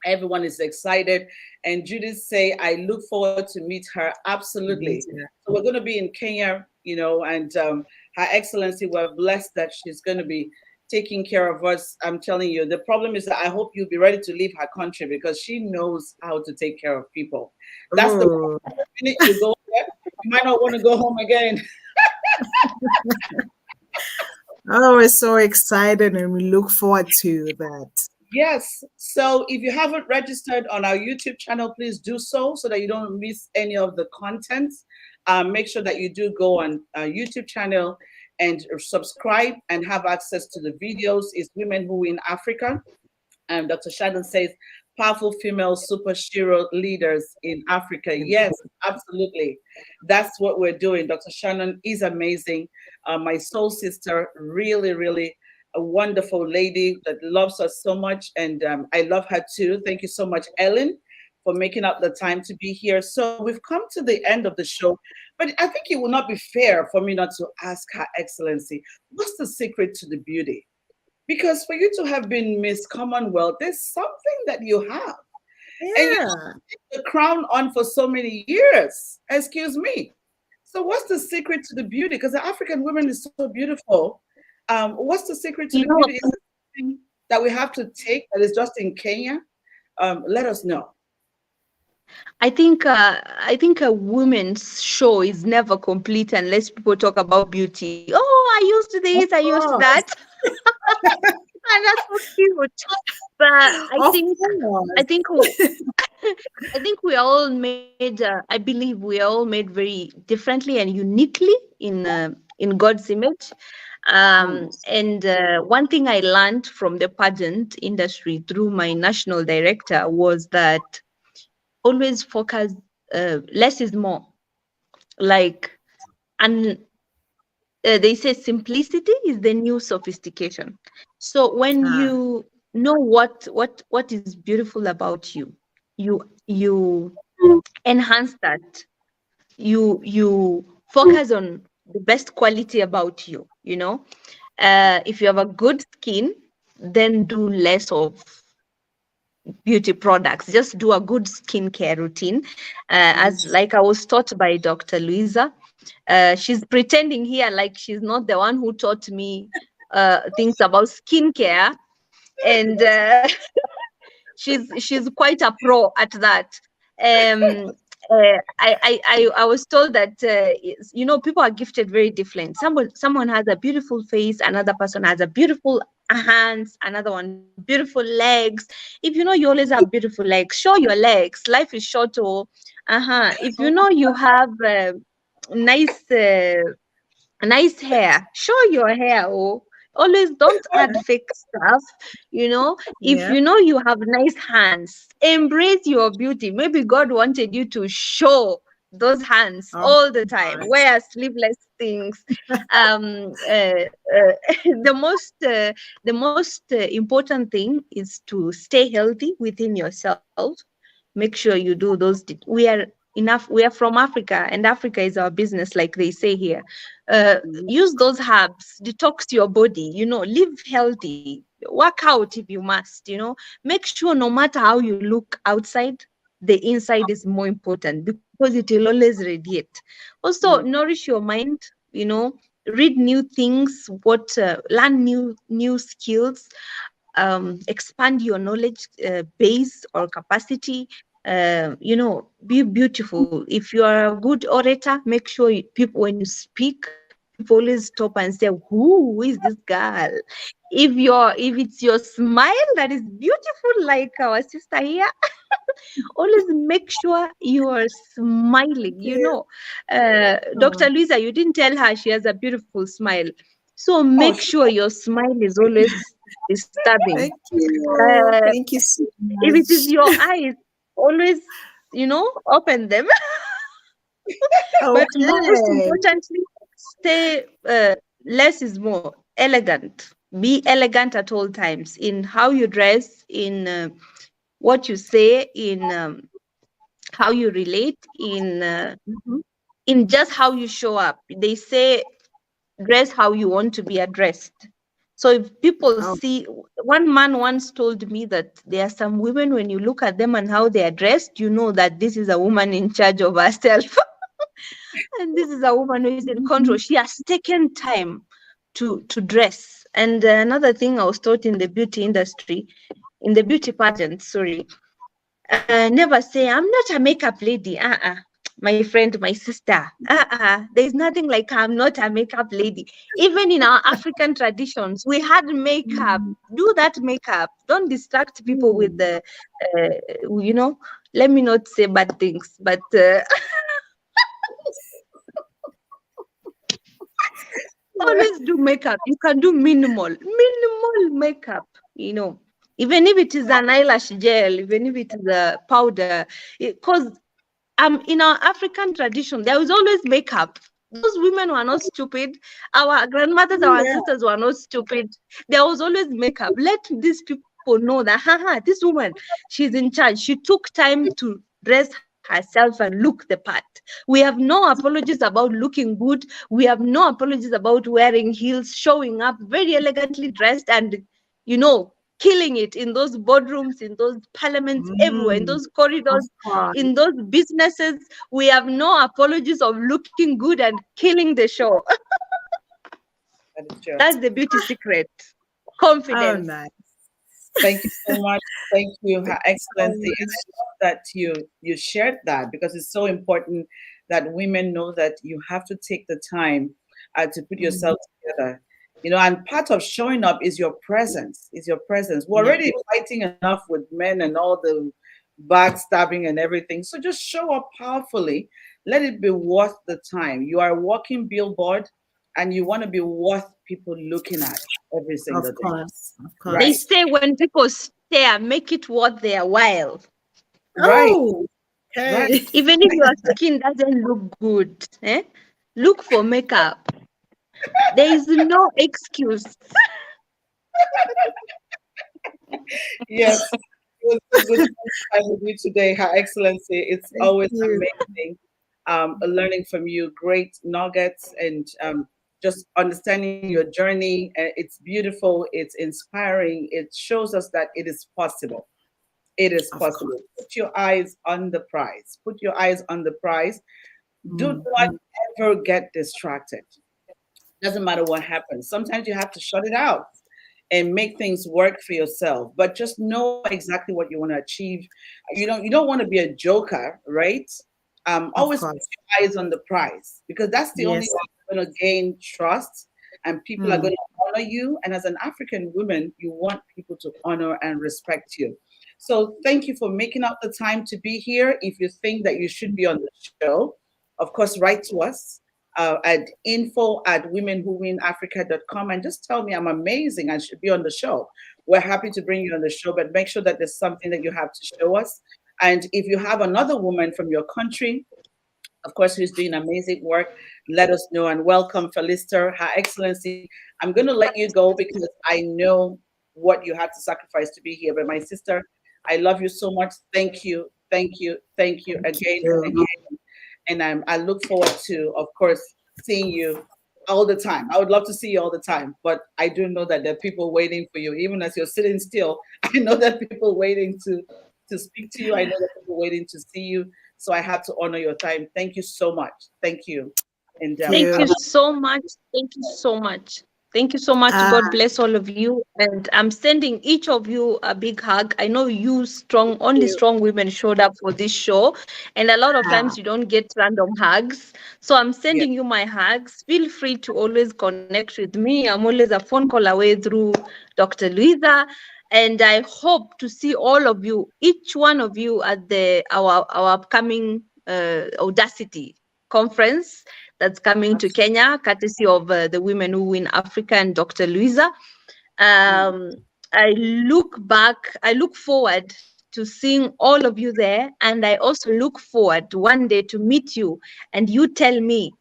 Everyone is excited. And Judith say, I look forward to meet her. Absolutely. So we're going to be in Kenya, and Her Excellency, we're blessed that she's going to be taking care of us. I'm telling you, the problem is that I hope you'll be ready to leave her country because she knows how to take care of people. That's the Oh, minute you go there, you might not want to go home again. oh, we're so excited and we look forward to that. Yes. So if you haven't registered on our YouTube channel, please do so that you don't miss any of the content. Make sure that you do go on our YouTube channel and subscribe and have access to the videos. It's Women Who Win Africa. And Dr. Shannon says, powerful female superhero leaders in Africa. Yes, absolutely. That's what we're doing. Dr. Shannon is amazing. My soul sister, really, really a wonderful lady that loves us so much. And I love her too. Thank you so much, Ellen, for making up the time to be here. So we've come to the end of the show, but I think it will not be fair for me not to ask Her Excellency, what's the secret to the beauty? Because for you to have been Miss Commonwealth, there's something that you have. And you Yeah. keep the crown on for so many years. Excuse me. So what's the secret to the beauty? Because the African woman is so beautiful. What's the secret to You the know, beauty? Is it something that we have to take that is just in Kenya? Let us know. I think a woman's show is never complete unless people talk about beauty. Oh, I used Of this, I used course. that, and that's so cute. But Of course. I think I think we all made. I believe we all made very differently and uniquely in God's image. And one thing I learned from the pageant industry through my national director was that always focus, less is more. Like, and they say simplicity is the new sophistication. So when Ah, you know what is beautiful about you, you enhance that. You focus on the best quality about you. If you have a good skin, then do less of beauty products. Just do a good skincare routine. As like I was taught by Dr. Louisa. She's pretending here like she's not the one who taught me things about skincare, and she's quite a pro at that. I was told that people are gifted very different. Someone has a beautiful face, another person has a beautiful hands, another one beautiful legs. If you know you always have beautiful legs, show your legs. Life is short. Oh, if you know you have nice nice hair, show your hair. Oh, always don't add fake stuff. If yeah. you know you have nice hands, embrace your beauty. Maybe God wanted you to show those hands Of all the time. course. Wear sleeveless things. The most important thing is to stay healthy within yourself. Make sure you do those. We are from Africa, and Africa is our business, like they say here. Use those herbs, detox your body, live healthy, work out if you must. Make sure no matter how you look outside, the inside is more important because it will always radiate. Also, nourish your mind, read new things, learn new skills, expand your knowledge base or capacity. Be beautiful. If you are a good orator, make sure people, when you speak, people always stop and say, who is this girl? If it's your smile that is beautiful, like our sister here, always make sure you are smiling. Yeah. Dr. Luisa, you didn't tell her she has a beautiful smile. So Oh, make sure your smile is always disturbing. Thank you. Uh, Thank you so if it is much. your eyes, always, open them. But most Okay. importantly, stay, less is more. Elegant. Be elegant at all times in how you dress, in what you say, in how you relate, in Mhm. in just how you show up. They say dress how you want to be addressed. So if people Oh. see, one man once told me that there are some women, when you look at them and how they are dressed, you know that this is a woman in charge of herself. And this is a woman who is in control. She has taken time to dress. And another thing I was taught in the beauty industry, in the beauty pageant, sorry, never say, I'm not a makeup lady. My friend, my sister. There's nothing like I'm not a makeup lady. Even in our African traditions, we had makeup. Do that makeup. Don't distract people with the, let me not say bad things, but always do makeup. You can do minimal makeup, even if it is an eyelash gel, even if it is a powder, because in our African tradition, there was always makeup. Those women were not stupid. Our grandmothers, our ancestors were not stupid. There was always makeup. Let these people know that, this woman, she's in charge. She took time to dress herself and look the part. We have no apologies about looking good. We have no apologies about wearing heels, showing up very elegantly dressed, and, killing it in those boardrooms, in those parliaments, everywhere, in those corridors, in those businesses. We have no apologies of looking good and killing the show. That is true. That's the beauty secret. Confidence. Oh, nice. Thank you so much. Thank you, Her Excellency. I love that you shared that, because it's so important that women know that you have to take the time to put yourself together. And part of showing up is your presence. We're already fighting enough with men and all the backstabbing and everything. So just show up powerfully. Let it be worth the time. You are a walking billboard, and you want to be worth people looking at every single day. Of course. Right. They say when people stare, make it worth their while. Right. Oh, okay. Right. Even if your skin doesn't look good, look for makeup. There is no excuse. Yes. It was so good to spend time with you today, Her Excellency. It's always amazing learning from you. Great nuggets and just understanding your journey. It's beautiful. It's inspiring. It shows us that it is possible. It is possible. Put your eyes on the prize. Put your eyes on the prize. Do not ever get distracted. Doesn't matter what happens. Sometimes you have to shut it out and make things work for yourself. But just know exactly what you want to achieve. You don't want to be a joker, right? Always put your eyes on the prize, because that's the only way you're going to gain trust, and people are going to honor you. And as an African woman, you want people to honor and respect you. So thank you for making out the time to be here. If you think that you should be on the show, of course, write to us at info@womenwhowinafrica.com and just tell me I'm amazing and should be on the show. We're happy to bring you on the show, but make sure that there's something that you have to show us. And if you have another woman from your country, of course, who's doing amazing work, let us know. And welcome, Felister, Her Excellency. I'm going to let you go because I know what you had to sacrifice to be here. But my sister, I love you so much. Thank you, thank you, thank you again and again. And I look forward to, of course, seeing you all the time. I would love to see you all the time, but I do know that there are people waiting for you. Even as you're sitting still, I know that people waiting to speak to you. I know that people waiting to see you. So I have to honor your time. Thank you so much. Thank you. And Thank you so much. Thank you so much. Thank you so much. God bless all of you. And I'm sending each of you a big hug. I know only strong women showed up for this show. And a lot of times you don't get random hugs. So I'm sending you my hugs. Feel free to always connect with me. I'm always a phone call away through Dr. Luisa. And I hope to see all of you, each one of you, at our upcoming Audacity conference that's coming to Kenya, courtesy of the Women Who Win Africa and Dr. Luisa. I look forward to seeing all of you there. And I also look forward one day to meet you and you tell me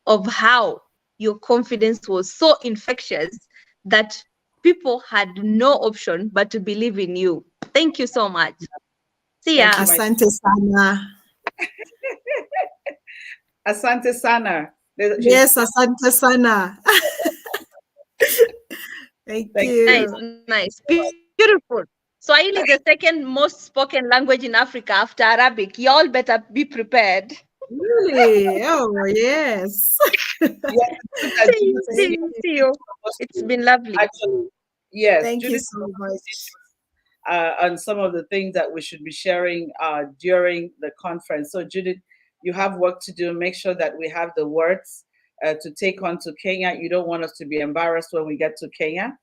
of how your confidence was so infectious that people had no option but to believe in you. Thank you so much. See ya. Asante sana. Asante Sana. She's Yes, asante sana. Thank thank Nice, you. nice, beautiful. Swahili is the second most spoken language in Africa after Arabic. Y'all better be prepared. Really? Oh, yes. yes, it's good that Judith is here. See you. It's been lovely. Actually, yes, Thank you Judith so much. on some of the things that we should be sharing during the conference. So, Judith, you have work to do. Make sure that we have the words to take on to Kenya. You don't want us to be embarrassed when we get to Kenya.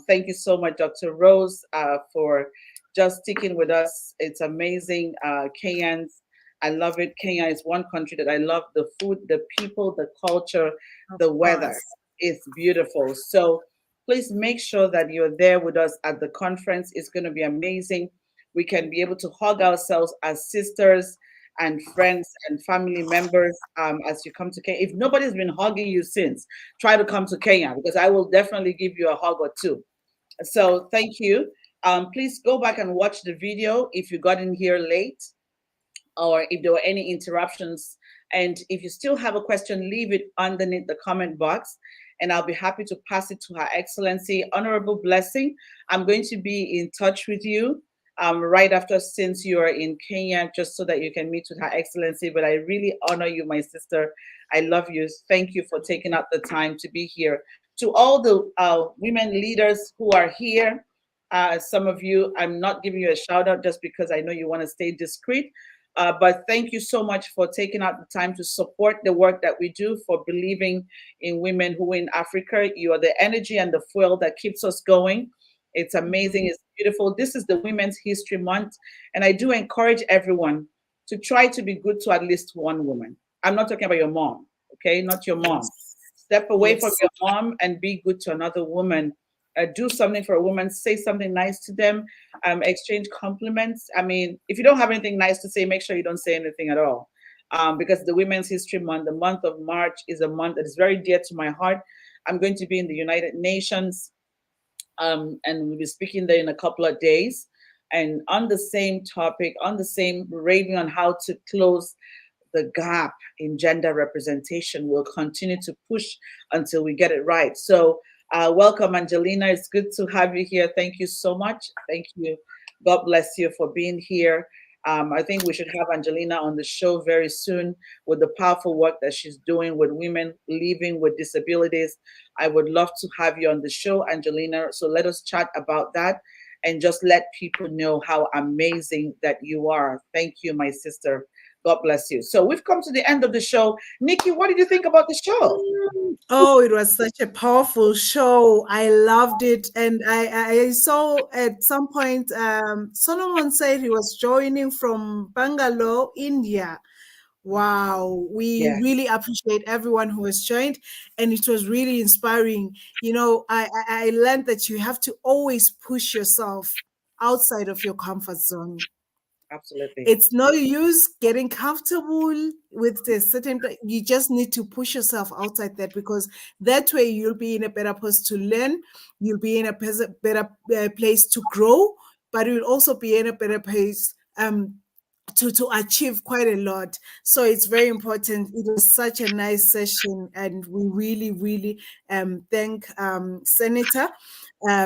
Thank you so much, Dr. Rose, for just sticking with us. It's amazing. Kenyans, I love it. Kenya is one country that I love. The food, the people, the culture, Of the weather. course. It's beautiful. So, please make sure that you're there with us at the conference. It's going to be amazing. We can be able to hug ourselves as sisters and friends and family members as you come to Kenya. If nobody's been hugging you since, try to come to Kenya because I will definitely give you a hug or two. So thank you. Please go back and watch the video if you got in here late or if there were any interruptions. And if you still have a question, leave it underneath the comment box and I'll be happy to pass it to Her Excellency. Honorable Blessing, I'm going to be in touch with you right after, since you are in Kenya, just so that you can meet with Her Excellency. But I really honor you, my sister. I love you. Thank you for taking out the time to be here. To all the women leaders who are here, some of you, I'm not giving you a shout out just because I know you want to stay discreet. But thank you so much for taking out the time to support the work that we do, for believing in women who in Africa. You are the energy and the fuel that keeps us going. It's amazing. It's beautiful. This is the Women's History Month. And I do encourage everyone to try to be good to at least one woman. I'm not talking about your mom, okay? Not your mom. Yes. Step away from Yes. your mom and be good to another woman. Do something for a woman, say something nice to them, exchange compliments. I mean, if you don't have anything nice to say, make sure you don't say anything at all. Because the Women's History Month, the month of March, is a month that is very dear to my heart. I'm going to be in the United Nations, and we'll be speaking there in a couple of days. And on the same topic, on the same raving on how to close the gap in gender representation. We'll continue to push until we get it right. So, welcome, Angelina. It's good to have you here. Thank you so much. Thank you. God bless you for being here. I think we should have Angelina on the show very soon with the powerful work that she's doing with women living with disabilities. I would love to have you on the show, Angelina. So let us chat about that and just let people know how amazing that you are. Thank you, my sister. God bless you. So we've come to the end of the show. Nikki, what did you think about the show? Oh, it was such a powerful show. I loved it. And I saw at some point Solomon said he was joining from Bangalore, India. Wow, we Yeah, really appreciate everyone who has joined, and it was really inspiring. You know, I learned that you have to always push yourself outside of your comfort zone. absolutely. It's no use getting comfortable with a certain you just need to push yourself outside that, because that way you'll be in a better place to learn, you'll be in a better place to grow, but you'll also be in a better place to achieve quite a lot. So it's very important. It was such a nice session, and we really thank Senator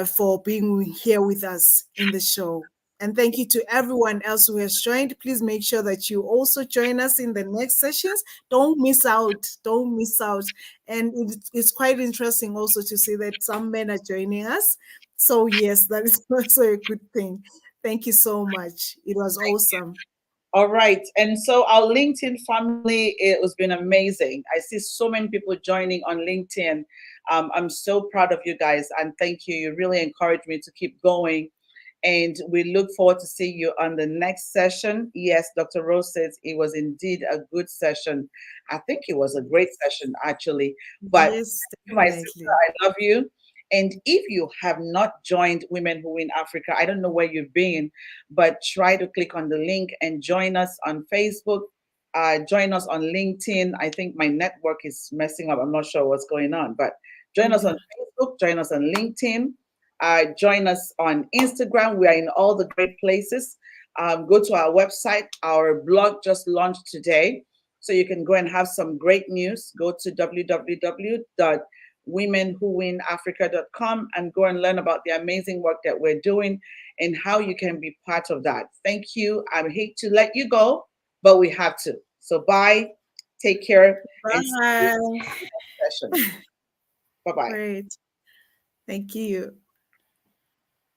for being here with us in the show. And thank you to everyone else who has joined. Please make sure that you also join us in the next sessions. Don't miss out. Don't miss out. And it's quite interesting also to see that some men are joining us. So yes, that is also a good thing. Thank you so much. It was awesome. All right. And so our LinkedIn family, it has been amazing. I see so many people joining on LinkedIn. I'm so proud of you guys and thank you. You really encouraged me to keep going. And we look forward to see you on the next session. Yes, Dr. Rose says it was indeed a good session. I think it was a great session, actually. But Yes, my sister, definitely. I love you. And if you have not joined Women Who Win Africa, I don't know where you've been, but try to click on the link and join us on Facebook. Join us on LinkedIn. I think my network is messing up. I'm not sure what's going on, but join us on Facebook, join us on LinkedIn, join us on Instagram. We are in all the great places. Go to our website. Our blog just launched today. So you can go and have some great news. Go to www.womenwhowinafrica.com and go and learn about the amazing work that we're doing and how you can be part of that. Thank you. I hate to let you go, but we have to. So bye. Take care. And see you Bye. in the next session. Bye-bye. Great. Thank you.